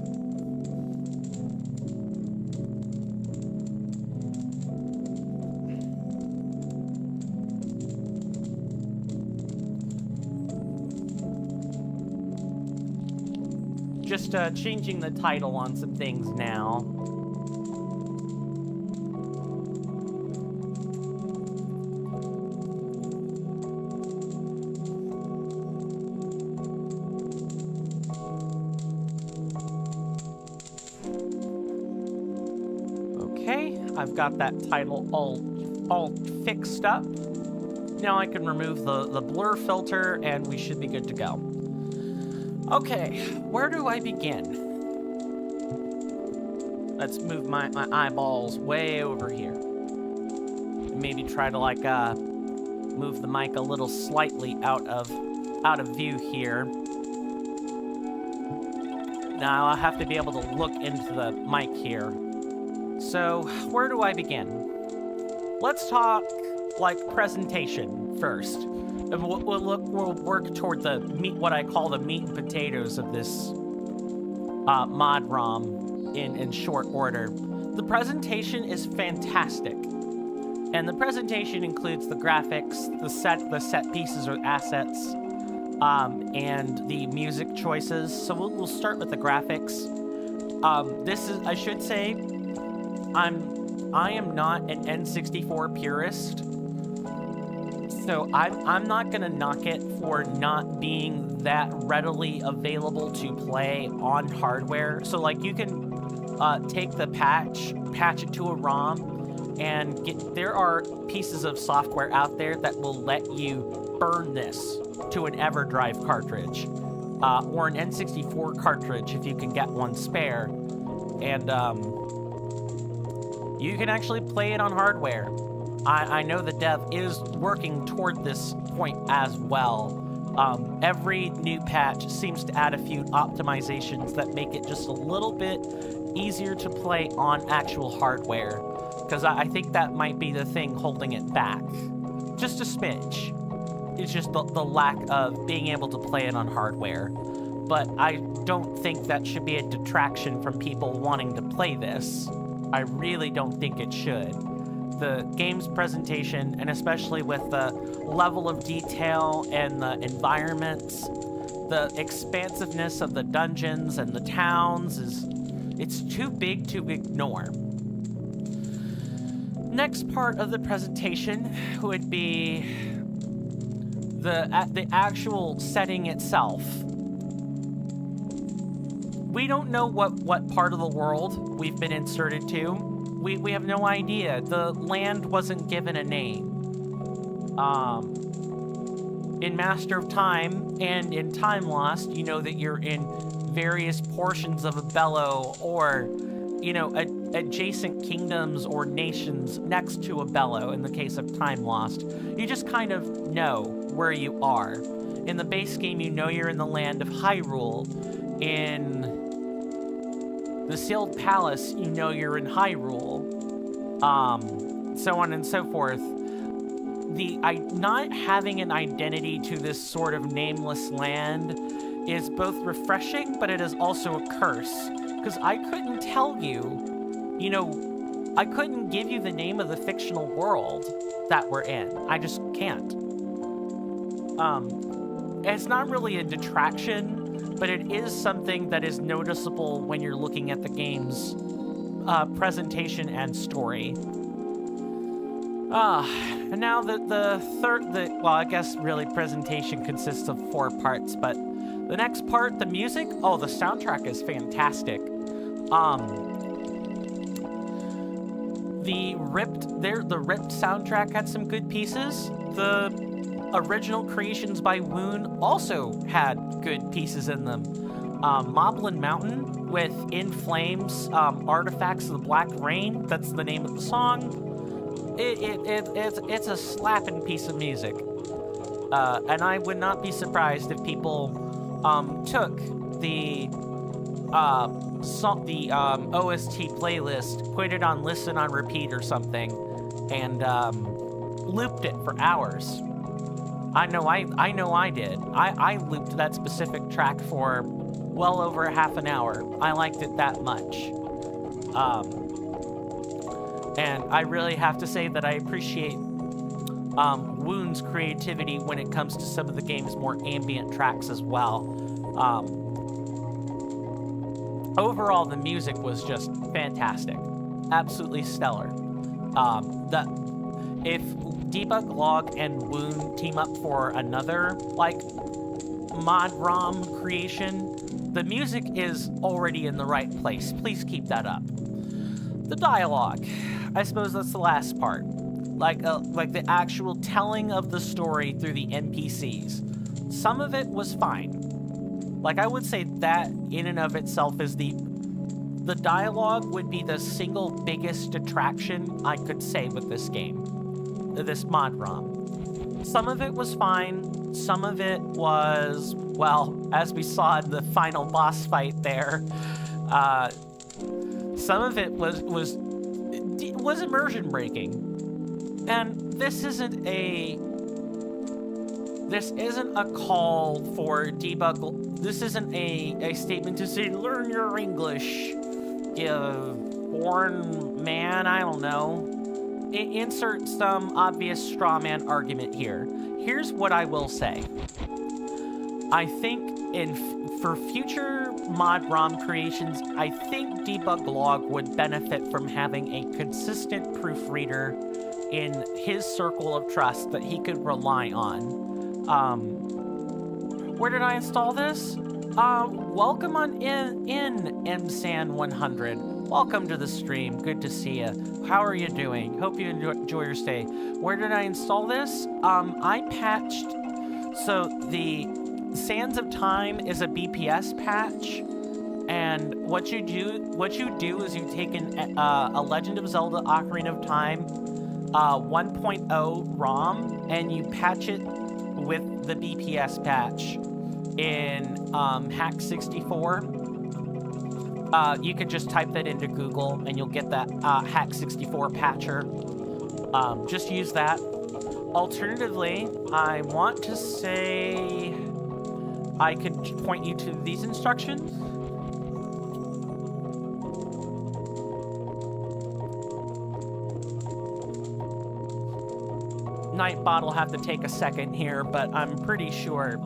Just changing the title on some things now. Okay, I've got that title all fixed up. Now I can remove the blur filter and we should be good to go. Okay, where do I begin? Let's move my eyeballs way over here. Maybe try to like move the mic a little slightly out of view here. Now I'll have to be able to look into the mic here. So where do I begin? Let's talk like presentation first. And we'll work toward the meat, what I call the meat and potatoes of this Mod-ROM in short order. The presentation is fantastic, and the presentation includes the graphics, the set pieces or assets, and the music choices. So we'll start with the graphics. This is, I should say, I am not an N64 purist. So I'm not gonna knock it for not being that readily available to play on hardware. So like you can take the patch it to a ROM, and there are pieces of software out there that will let you burn this to an EverDrive cartridge or an N64 cartridge if you can get one spare, and you can actually play it on hardware. I know the dev is working toward this point as well. Every new patch seems to add a few optimizations that make it just a little bit easier to play on actual hardware, because I think that might be the thing holding it back. Just a smidge. It's just the lack of being able to play it on hardware. But I don't think that should be a detraction from people wanting to play this. I really don't think it should. The game's presentation, and especially with the level of detail and the environments, the expansiveness of the dungeons and the towns, it's too big to ignore. Next part of the presentation would be the actual setting itself. We don't know what part of the world we've been inserted to. We have no idea. The land wasn't given a name. In Master of Time and in Time Lost, you know that you're in various portions of a bellow, or, you know, adjacent kingdoms or nations next to a bellow in the case of Time Lost. You just kind of know where you are. In the base game, you know you're in the land of Hyrule. In the Sealed Palace, you know you're in Hyrule. So on and so forth. Not having an identity to this sort of nameless land is both refreshing, but it is also a curse. Because I couldn't tell you, you know, I couldn't give you the name of the fictional world that we're in. I just can't. It's not really a detraction but it is something that is noticeable when you're looking at the game's presentation and story. And now well, I guess really presentation consists of 4 parts, but the next part, the music, oh, the soundtrack is fantastic. The Ripped soundtrack had some good pieces. The original creations by Woon also had good pieces in them. Moblin Mountain with In Flames, Artifacts of the Black Rain, that's the name of the song. It's a slapping piece of music. And I would not be surprised if people took the OST playlist, put it on listen on repeat or something, and looped it for hours. I know I did. I looped that specific track for well over half an hour. I liked it that much. And I really have to say that I appreciate Woon's creativity when it comes to some of the game's more ambient tracks as well. Overall, the music was just fantastic. Absolutely stellar. If Debug Log and Woon team up for another, like, Mod-ROM creation, the music is already in the right place. Please keep that up. The dialogue. I suppose that's the last part. Like the actual telling of the story through the NPCs. Some of it was fine. Like, I would say that in and of itself is the dialogue would be the single biggest detraction I could say with this game. This Mod-ROM. Some of it was fine. Some of it was, well, as we saw in the final boss fight there, some of it was immersion breaking. And this isn't a call for debug. This isn't a statement to say, learn your English, you foreign man, I don't know. Insert some obvious straw man argument here. Here's what I will say. I think for future Mod-ROM creations, I think Debug Log would benefit from having a consistent proofreader in his circle of trust that he could rely on. Where did I install this? Welcome on in MSan100. Welcome to the stream. Good to see you. How are you doing? Hope you enjoy your stay. Where did I install this? I patched. So the Sands of Time is a BPS patch, and what you do is you take a Legend of Zelda Ocarina of Time 1.0 ROM and you patch it with the BPS patch in Hack64. You could just type that into Google and you'll get that Hack64 patcher. Just use that. Alternatively, I want to say I could point you to these instructions. Nightbot will have to take a second here, but I'm pretty sure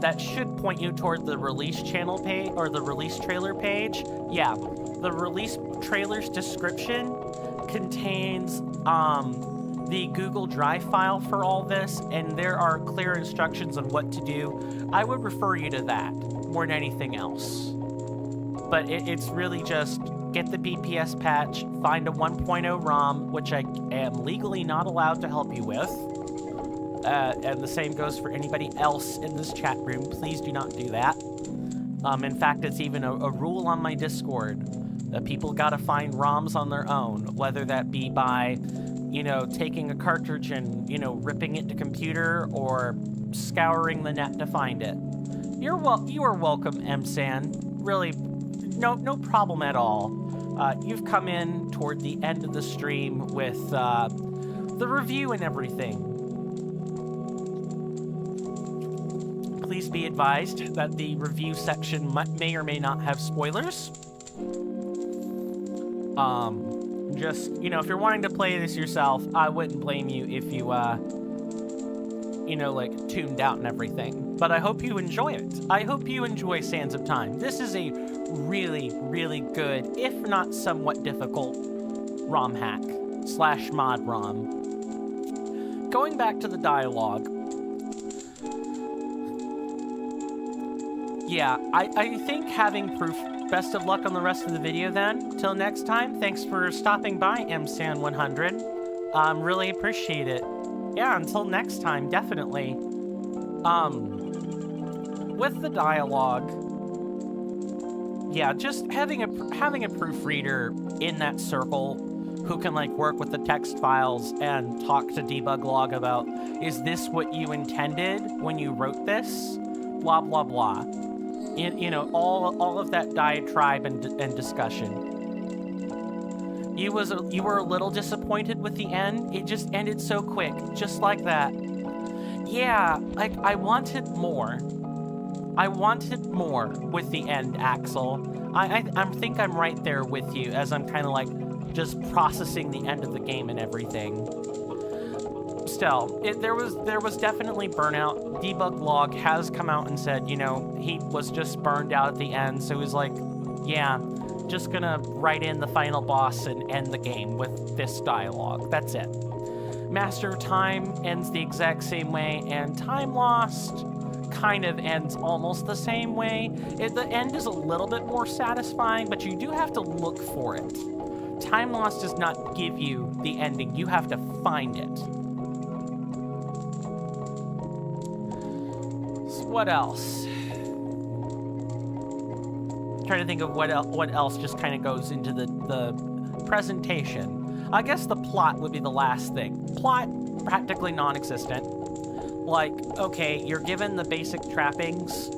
that should point you toward the release channel page or the release trailer page. Yeah, the release trailer's description contains the Google Drive file for all this, and there are clear instructions on what to do. I would refer you to that more than anything else. But it's really just get the BPS patch, find a 1.0 ROM, which I am legally not allowed to help you with. And the same goes for anybody else in this chat room. Please do not do that. In fact, it's even a rule on my Discord that people gotta find ROMs on their own, whether that be by, you know, taking a cartridge and, you know, ripping it to computer or scouring the net to find it. You are welcome, MSan. Really, no problem at all. You've come in toward the end of the stream with the review and everything. Please be advised that the review section may or may not have spoilers. Just, you know, if you're wanting to play this yourself, I wouldn't blame you if you you know, like, tuned out and everything. But I hope you enjoy it. I hope you enjoy Sands of Time. This is a really, really good, if not somewhat difficult, ROM hack / Mod-ROM. Going back to the dialogue, yeah, I think having proof. Best of luck on the rest of the video then. Till next time, thanks for stopping by, msan100. Really appreciate it. Yeah, until next time, definitely. With the dialogue, yeah, just having a proofreader in that circle who can, like, work with the text files and talk to debug log about, is this what you intended when you wrote this? Blah, blah, blah. You know, all of that diatribe and discussion. You were a little disappointed with the end. It just ended so quick, just like that. Yeah, like, I wanted more. I wanted more with the end, Axel. I think I'm right there with you as I'm kind of like just processing the end of the game and everything. Still, there was definitely burnout. Debug log has come out and said, you know, he was just burned out at the end, so he's like, yeah, just gonna write in the final boss and end the game with this dialogue. That's it. Master of Time ends the exact same way, and Time Lost kind of ends almost the same way. The end is a little bit more satisfying, but you do have to look for it. Time Lost does not give you the ending. You have to find it. What else? Trying to think of what else just kind of goes into the presentation. I guess the plot would be the last thing. Plot, practically non-existent. Like, okay, you're given the basic trappings.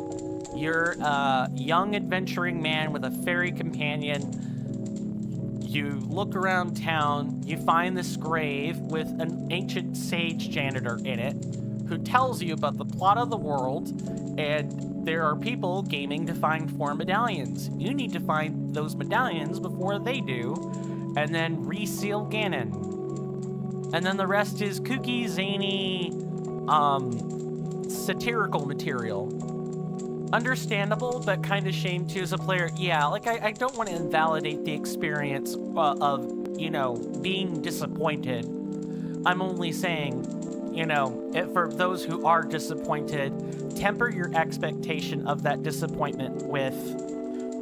You're a young adventuring man with a fairy companion. You look around town, you find this grave with an ancient sage janitor in it, who tells you about the plot of the world, and there are people gaming to find 4 medallions. You need to find those medallions before they do, and then reseal Ganon. And then the rest is kooky, zany, satirical material. Understandable, but kind of shame too as a player. Yeah, like, I don't want to invalidate the experience of, you know, being disappointed. I'm only saying, you know, for those who are disappointed, temper your expectation of that disappointment with,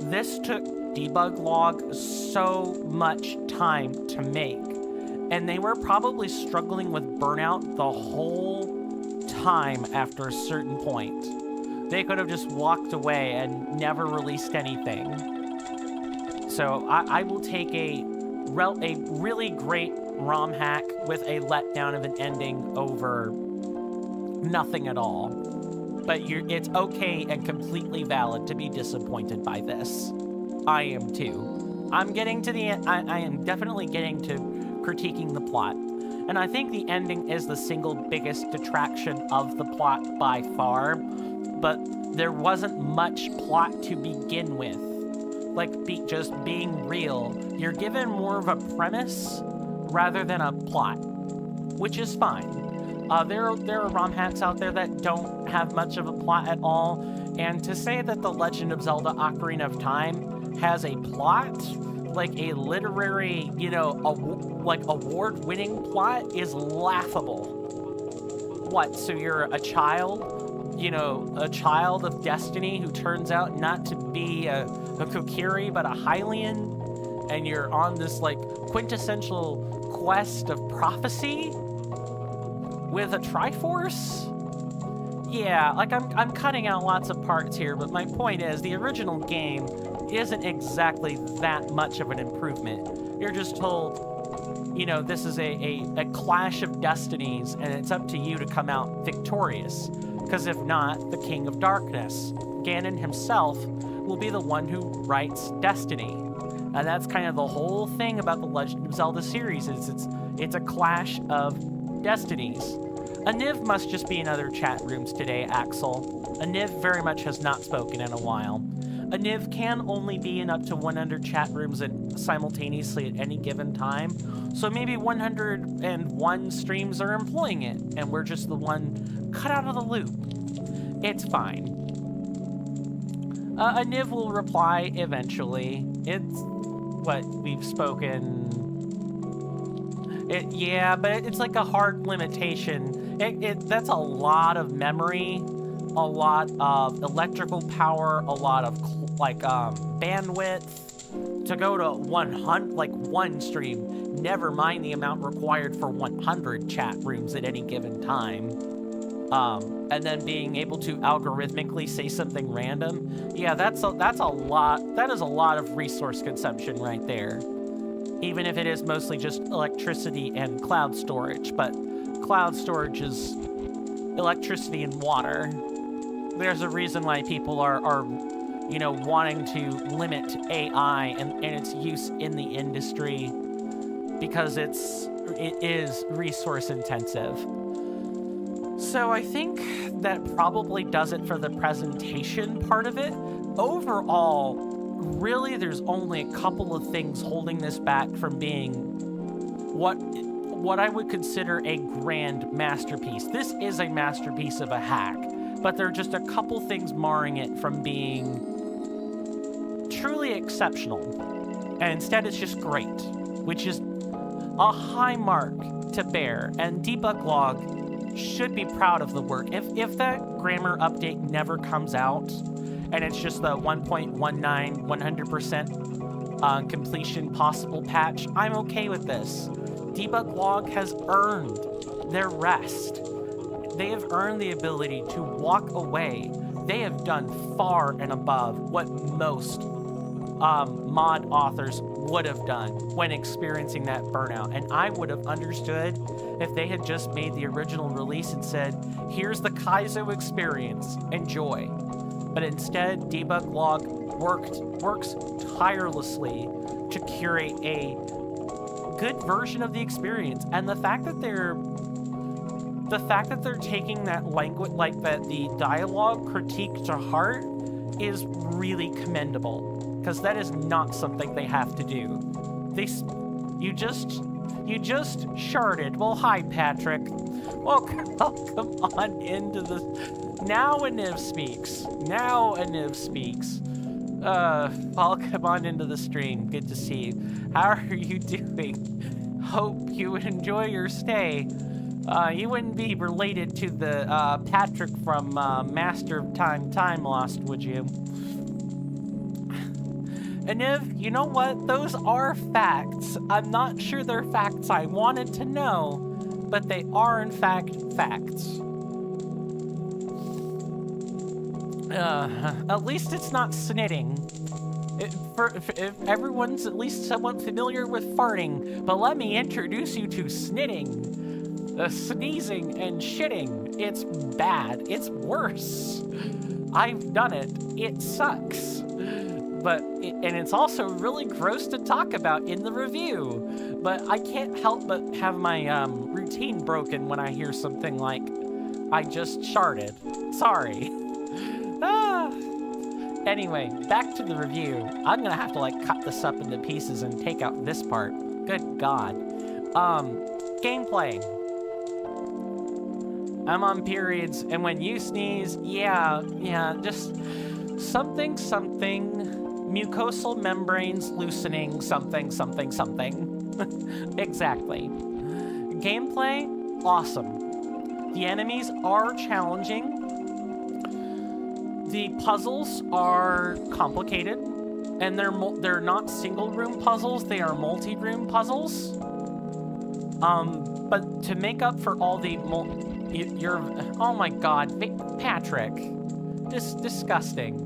this took debug log so much time to make, and they were probably struggling with burnout the whole time after a certain point. They could have just walked away and never released anything. So I will take a really great ROM hack with a letdown of an ending over nothing at all. But it's okay and completely valid to be disappointed by this. I am too. I'm getting to the end. I am definitely getting to critiquing the plot. And I think the ending is the single biggest detraction of the plot by far. But there wasn't much plot to begin with. Like, just being real. You're given more of a premise rather than a plot, which is fine. There are ROM hacks out there that don't have much of a plot at all, and to say that The Legend of Zelda Ocarina of Time has a plot, like a literary, you know, award-winning plot, is laughable. What, so you're a child? You know, a child of destiny who turns out not to be a Kokiri, but a Hylian, and you're on this, like, quintessential quest of prophecy with a Triforce? Yeah, like, I'm cutting out lots of parts here, but my point is, the original game isn't exactly that much of an improvement. You're just told, you know, this is a clash of destinies, and it's up to you to come out victorious. Because if not, the King of Darkness, Ganon himself, will be the one who writes destiny. And that's kind of the whole thing about the Legend of Zelda series, is it's a clash of destinies. Aniv must just be in other chat rooms today, Axel. Aniv very much has not spoken in a while. A NIV can only be in up to 100 chat rooms simultaneously at any given time. So maybe 101 streams are employing it, and we're just the one cut out of the loop. It's fine. A NIV will reply eventually. It's what we've spoken. Yeah, but it's like a hard limitation. That's a lot of memory, a lot of electrical power, a lot of bandwidth to go to 100, like one stream. Never mind the amount required for 100 chat rooms at any given time. And then being able to algorithmically say something random. Yeah, that's a lot. That is a lot of resource consumption right there. Even if it is mostly just electricity and cloud storage, but cloud storage is electricity and water. There's a reason why people are wanting to limit AI and its use in the industry, because it is resource intensive. So I think that probably does it for the presentation part of it. Overall, really, there's only a couple of things holding this back from being what I would consider a grand masterpiece. This is a masterpiece of a hack, but there are just a couple things marring it from being truly exceptional. And instead, it's just great, which is a high mark to bear. And Debug Log should be proud of the work. If that grammar update never comes out, and it's just the 1.19 100% completion possible patch, I'm okay with this. Debug Log has earned their rest. They have earned the ability to walk away. They have done far and above what most mod authors would have done when experiencing that burnout. And I would have understood if they had just made the original release and said, here's the Kaizo experience, enjoy. But instead, Debug Log works tirelessly to curate a good version of the experience. And the fact that they're taking that language, like the dialogue critique to heart, is really commendable, because that is not something they have to do. You just sharded. Well, hi, Patrick. Welcome on into the... Now a NIV speaks. Welcome on into the stream. Good to see you. How are you doing? Hope you would enjoy your stay. You wouldn't be related to the Patrick from Master of Time Lost, would you? And you know what? Those are facts. I'm not sure they're facts I wanted to know, but they are in fact facts. At least it's not snitting. If everyone's at least somewhat familiar with farting, but let me introduce you to snitting. Sneezing and shitting. It's bad. It's worse. I've done it. It sucks. And it's also really gross to talk about in the review. But I can't help but have my routine broken when I hear something like, I just sharded. Sorry. Anyway, back to the review. I'm gonna have to cut this up into pieces and take out this part. Good God. Gameplay. I'm on periods, and when you sneeze, yeah, just something, mucosal membranes loosening, something. Exactly. Gameplay, awesome. The enemies are challenging. The puzzles are complicated, and they're not single-room puzzles, they are multi-room puzzles. But to make up for all the oh my God, Patrick, disgusting.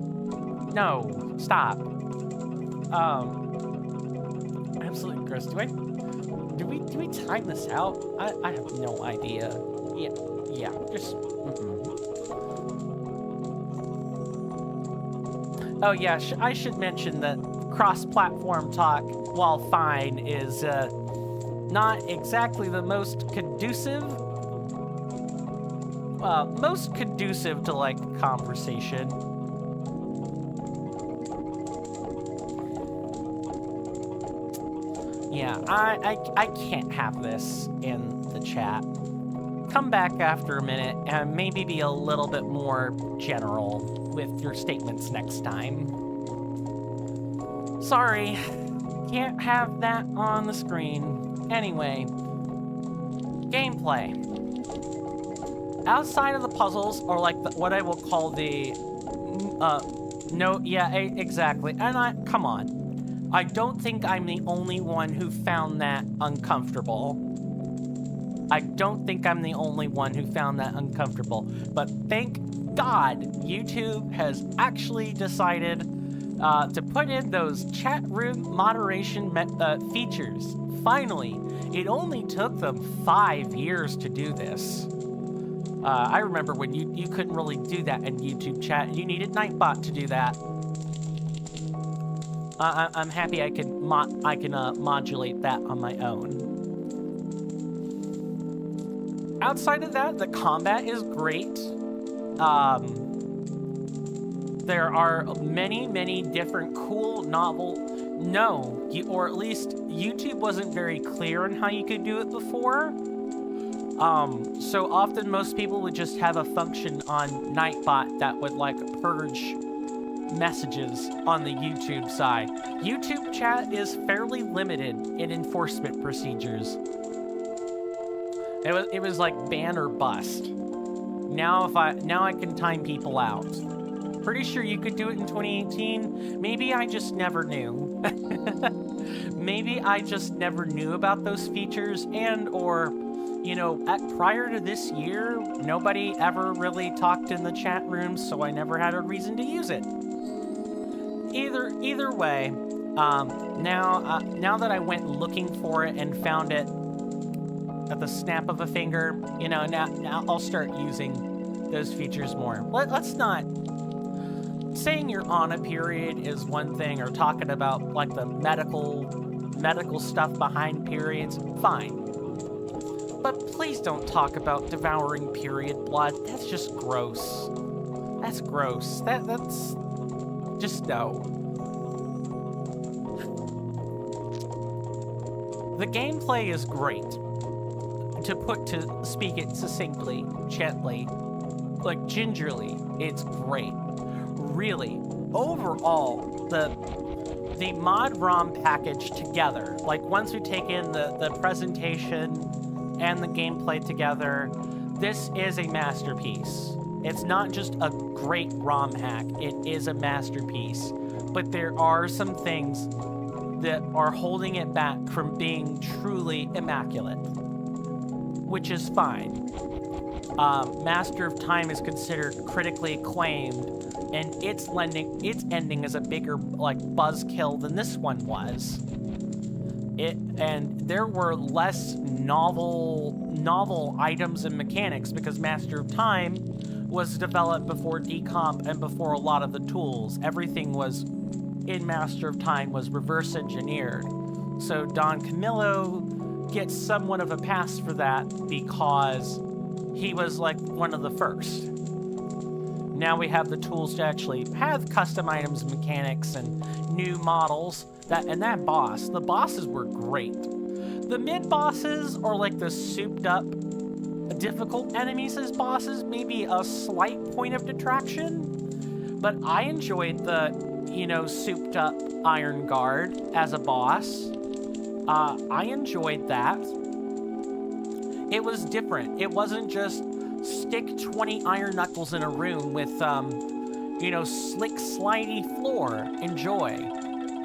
No, stop. Absolutely gross. Do we time this out? I have no idea. Yeah, just. Oh yeah, I should mention that cross-platform talk, while fine, is not exactly the most conducive to conversation. Yeah, I can't have this in the chat. Come back after a minute and maybe be a little bit more general with your statements next time. Sorry, can't have that on the screen. Anyway, gameplay. Outside of the puzzles, or like what I will call the, exactly. And come on. I don't think I'm the only one who found that uncomfortable. I don't think I'm the only one who found that uncomfortable. But thank God YouTube has actually decided to put in those chat room moderation features. Finally, it only took them 5 years to do this. I remember when you couldn't really do that in YouTube chat. You needed Nightbot to do that. I'm happy I can modulate that on my own. Outside of that, the combat is great. There are many different cool or at least YouTube wasn't very clear on how you could do it before. So often most people would just have a function on Nightbot that would like purge messages on the YouTube side. YouTube chat is fairly limited in enforcement procedures. It was like ban or bust. Now I can time people out. Pretty sure you could do it in 2018. Maybe I just never knew. Maybe I just never knew about those features, or you know, prior to this year, nobody ever really talked in the chat rooms, so I never had a reason to use it. Either way, now that I went looking for it and found it at the snap of a finger, you know, now I'll start using those features more. Let's not... Saying you're on a period is one thing, or talking about, like, the medical stuff behind periods, fine. But please don't talk about devouring period blood. That's just gross. That's gross. That's... Just no. The gameplay is great. To speak it succinctly, gently, like gingerly, it's great. Really, overall, the Mod-ROM package together, like once we take in the presentation and the gameplay together, this is a masterpiece. It's not just a great ROM hack, it is a masterpiece. But there are some things that are holding it back from being truly immaculate, which is fine. Master of Time is considered critically acclaimed, and its ending is a bigger like buzzkill than this one was. And there were less novel items and mechanics because Master of Time was developed before decomp and before a lot of the tools. Everything was in Master of Time was reverse engineered. So Don Camillo gets somewhat of a pass for that because he was like one of the first. Now we have the tools to actually have custom items, mechanics, and new models. The bosses were great. The mid-bosses, or like the souped-up difficult enemies as bosses, may be a slight point of detraction, but I enjoyed the, you know, souped-up Iron Guard as a boss. I enjoyed that. It was different. It wasn't just stick 20 iron knuckles in a room with, you know, slick, slidey floor. Enjoy.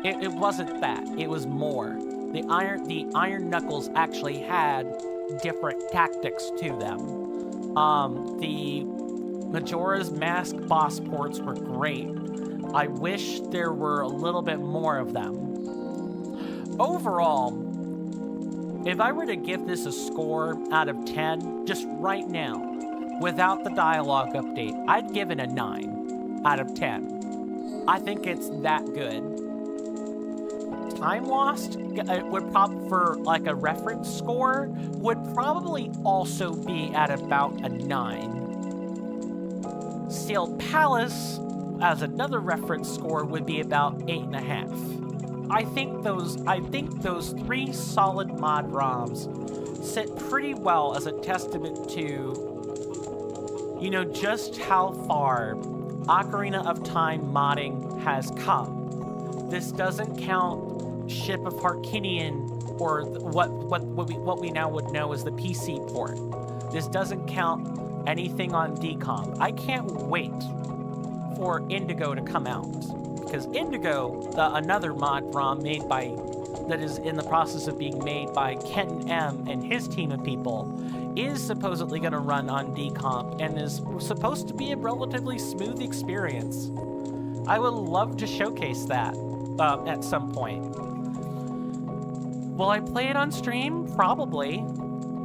It wasn't that. It was more. The iron knuckles actually had different tactics to them. The Majora's Mask boss ports were great. I wish there were a little bit more of them. Overall, if I were to give this a score out of 10, just right now, without the dialogue update, I'd give it a 9 out of 10. I think it's that good. Time Lost would probably, for like a reference score, would probably also be at about a 9. Sealed Palace, as another reference score, would be about 8.5. I think those 3 solid mod-ROMs sit pretty well as a testament to, you know, just how far Ocarina of Time modding has come. This doesn't count Ship of Harkinian or what we now would know as the PC port. This doesn't count anything on decomp. I can't wait for Indigo to come out, because Indigo, another mod-ROM that is in the process of being made by Kenton M and his team of people, is supposedly going to run on decomp and is supposed to be a relatively smooth experience. I would love to showcase that at some point. Will I play it on stream? Probably.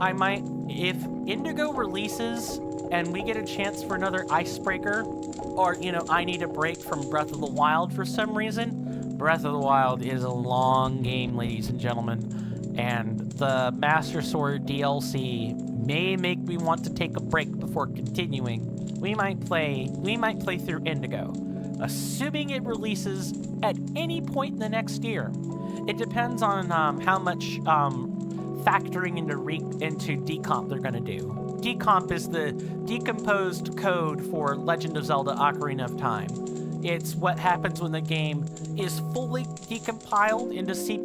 I might, if Indigo releases and we get a chance for another icebreaker, or, you know, I need a break from Breath of the Wild for some reason. Breath of the Wild is a long game, ladies and gentlemen, and the Master Sword DLC may make me want to take a break before continuing. We might play through Indigo, assuming it releases at any point in the next year. It depends on how much factoring into decomp they're going to do. Decomp is the decomposed code for Legend of Zelda Ocarina of Time. It's what happens when the game is fully decompiled into C++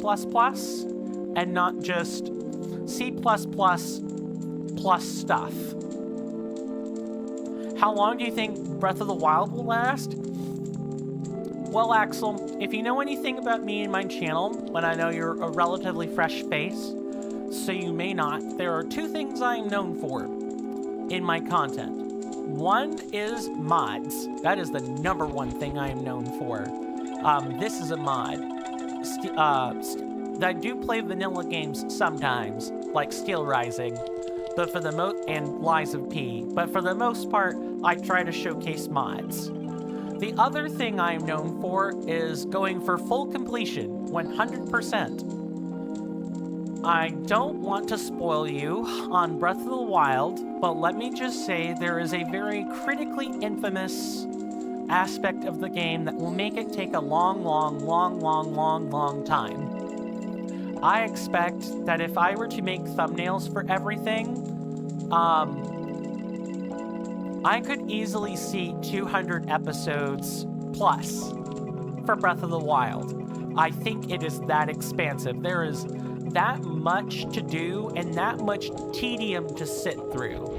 and not just C++ plus stuff. How long do you think Breath of the Wild will last? Well, Axel, if you know anything about me and my channel, when I know you're a relatively fresh face, so you may not, there are 2 things I am known for in my content. One is mods. That is the #1 thing I am known for. This is a mod. I do play vanilla games sometimes, like Steel Rising, but for the and Lies of P. But for the most part, I try to showcase mods. The other thing I am known for is going for full completion, 100%. I don't want to spoil you on Breath of the Wild, but let me just say there is a very critically infamous aspect of the game that will make it take a long time. I expect that if I were to make thumbnails for everything, I could easily see 200 episodes plus for Breath of the Wild. I think it is that expansive. There is that much to do and that much tedium to sit through.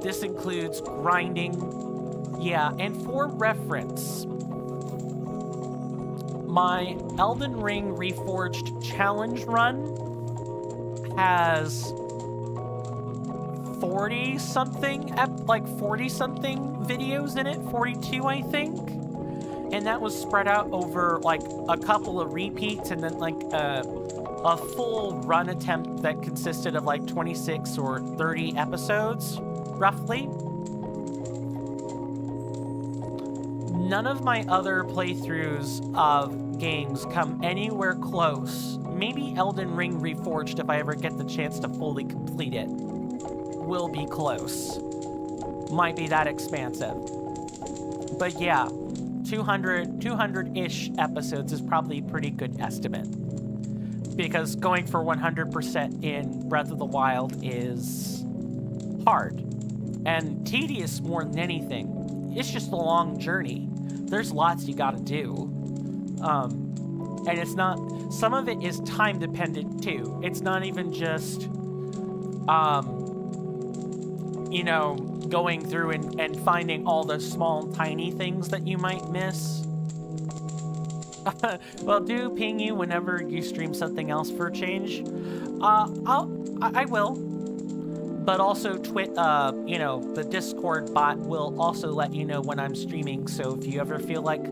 This includes grinding. Yeah, and for reference, my Elden Ring Reforged challenge run has 40-something videos in it, 42, I think. And that was spread out over, like, a couple of repeats and then, like, a full run attempt that consisted of, like, 26 or 30 episodes, roughly. None of my other playthroughs of games come anywhere close. Maybe Elden Ring Reforged, if I ever get the chance to fully complete it, will be close. Might be that expansive. But yeah, 200-ish episodes is probably a pretty good estimate. Because going for 100% in Breath of the Wild is hard. And tedious more than anything. It's just a long journey. There's lots you gotta do. And it's not... Some of it is time dependent too. It's not even just... you know, going through and finding all the small, tiny things that you might miss. Well, do ping you whenever you stream something else for a change. I will. But also, you know, the Discord bot will also let you know when I'm streaming. So if you ever feel like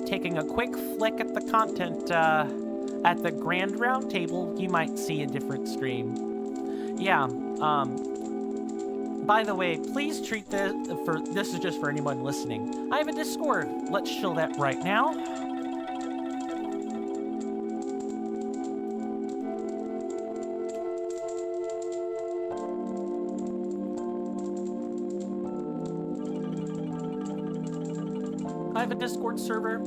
taking a quick flick at the content at the Grand Round Table, you might see a different stream. Yeah. By the way, please treat this is just for anyone listening. I have a Discord. Let's show that right now. I have a Discord server.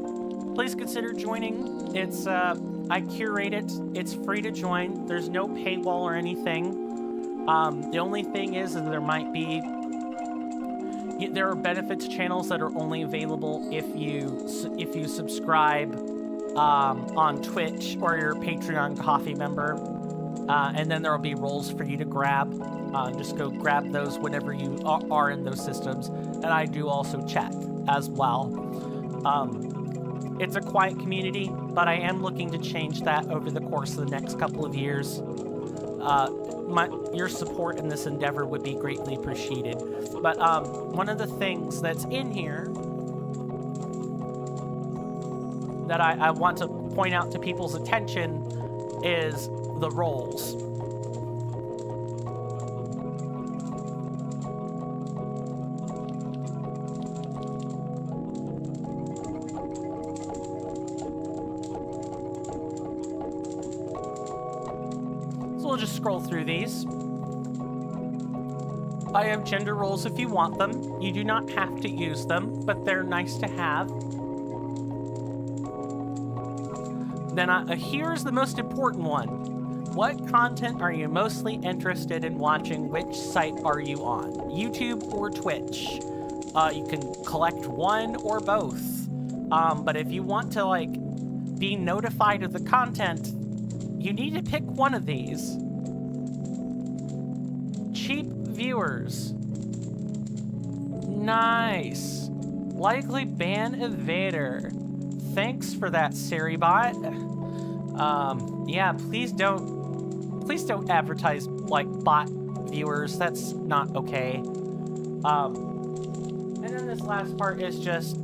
please consider joining. It's I curate it. It's free to join. There's no paywall or anything. The only thing is there might be there are benefits channels that are only available if you subscribe on Twitch or your Patreon coffee member, and then there will be roles for you to grab. Just go grab those whenever you are in those systems, and I do also check as well. It's a quiet community, but I am looking to change that over the course of the next couple of years. Your support in this endeavor would be greatly appreciated. But one of the things that's in here that I want to point out to people's attention is the roles. So we'll just scroll through these. I have gender roles if you want them. You do not have to use them, but they're nice to have. Then here's the most important one. What content are you mostly interested in watching? Which site are you on? YouTube or Twitch? You can collect one or both. But if you want to be notified of the content, you need to pick one of these. Cheap viewers. Nice. Likely ban evader. Thanks for that, SiriBot. Yeah, please don't advertise bot viewers. That's not okay. And then this last part is just,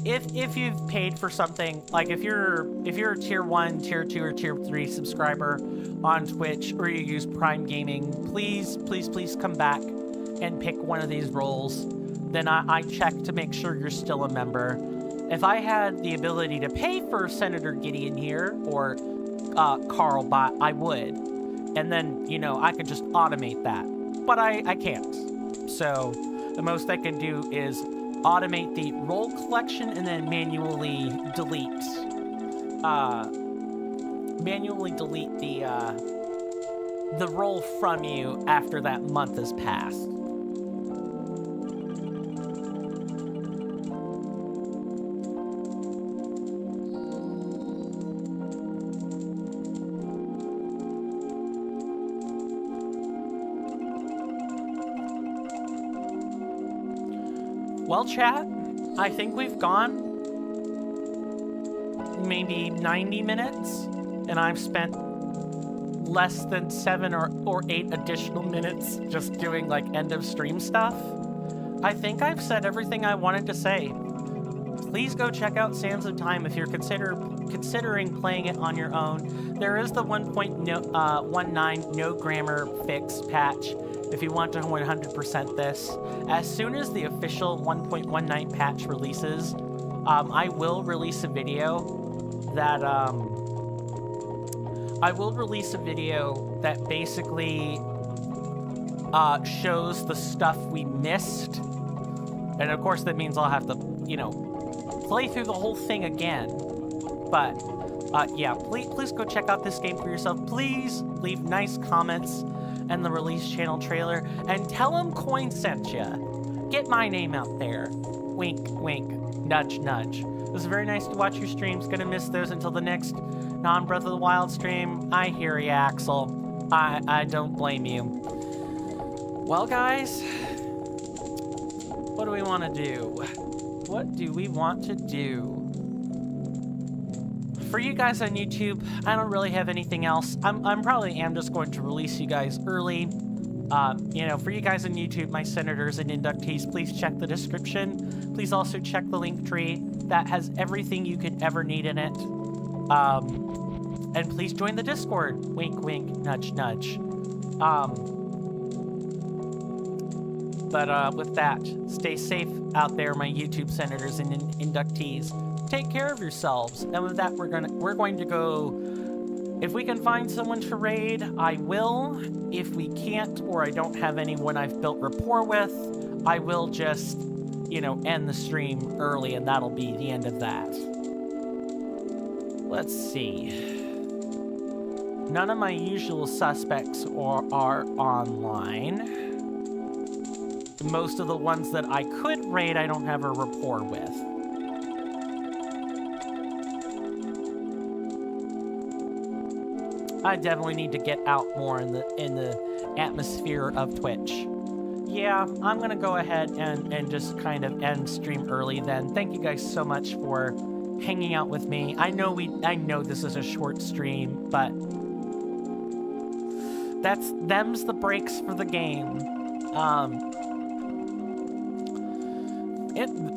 if you've paid for something, if you're a tier 1, tier 2, or tier 3 subscriber on Twitch, or you use Prime Gaming, please come back and pick one of these roles. Then I check to make sure you're still a member. If I had the ability to pay for Senator Gideon here, or Carl Bot, I would. And then, I could just automate that. But I can't. So the most I can do is automate the role collection and then manually delete the role from you after that month has passed. Well, chat, I think we've gone maybe 90 minutes, and I've spent less than 7 or 8 additional minutes just doing end of stream stuff. I think I've said everything I wanted to say. Please go check out Sands of Time if you're considering playing it on your own. There is the 1.19 no grammar fix patch if you want to 100% this. As soon as the official 1.19 patch releases, I will release a video that basically shows the stuff we missed. And of course that means I'll have to, play through the whole thing again. But yeah, please go check out this game for yourself. Please leave nice comments and the release channel trailer, and tell them Coin sent ya. Get my name out there. Wink, wink, nudge, nudge. It was very nice to watch your streams. Gonna miss those until the next non-Breath of the Wild stream. I hear ya, Axel. I don't blame you. Well, guys, what do we want to do? What do we want to do? For you guys on YouTube, I don't really have anything else. I'm probably just going to release you guys early. For you guys on YouTube, my senators and inductees, please check the description. Please also check the link tree. That has everything you could ever need in it. And please join the Discord. Wink, wink, nudge, nudge. But with that, stay safe out there, my YouTube senators and inductees. Take care of yourselves. And with that, we're going to go. If we can find someone to raid, I will. If we can't, or I don't have anyone I've built rapport with, I will just you know, end the stream early, and that'll be the end of that. Let's see. None of my usual suspects are online. Most of the ones that I could raid, I don't have a rapport with. I definitely need to get out more in the atmosphere of Twitch. Yeah, I'm gonna go ahead and just kind of end stream early then. Thank you guys so much for hanging out with me. I know this is a short stream, but them's the breaks for the game.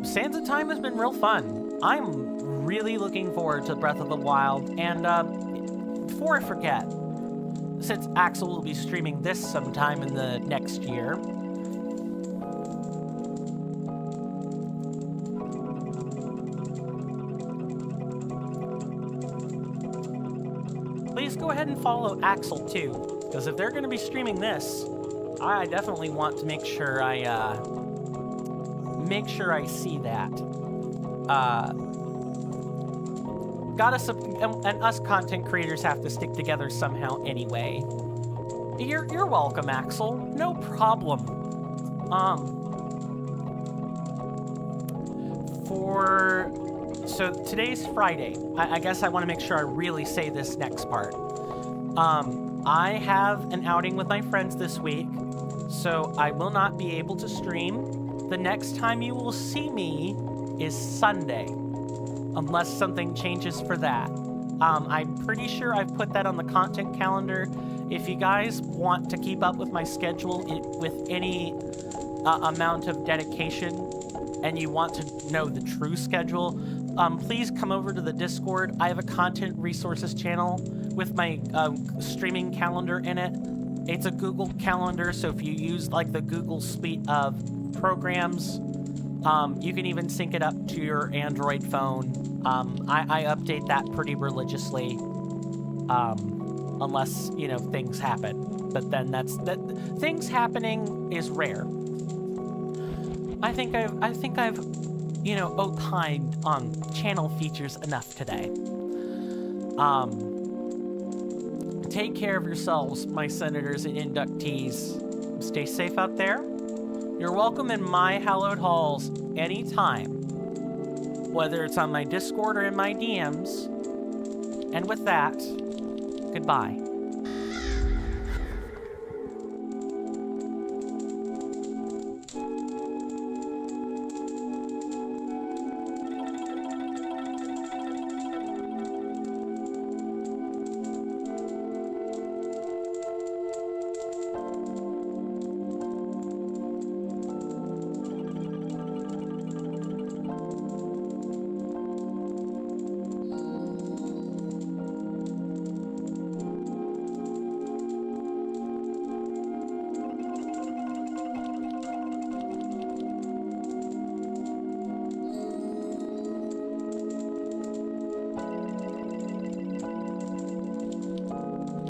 Sands of Time has been real fun. I'm really looking forward to Breath of the Wild, and before I forget, since Axel will be streaming this sometime in the next year, please go ahead and follow Axel too, because if they're going to be streaming this, I definitely want to make sure I see that. And us content creators have to stick together somehow anyway. You're welcome, Axel. No problem. So today's Friday. I guess I want to make sure I really say this next part. I have an outing with my friends this week, so I will not be able to stream. The next time you will see me is Sunday, unless something changes for that. I'm pretty sure I've put that on the content calendar. If you guys want to keep up with my schedule with any amount of dedication, and you want to know the true schedule, please come over to the Discord. I have a content resources channel with my streaming calendar in it. It's a Google Calendar, so if you use like the Google suite of programs, you can even sync it up to your Android phone. I update that pretty religiously, unless, you know, things happen. But then things happening is rare. I think I've, you know, opined on channel features enough today. Take care of yourselves, my senators and inductees. Stay safe out there. You're welcome in my hallowed halls anytime, whether it's on my Discord or in my DMs. And with that, goodbye.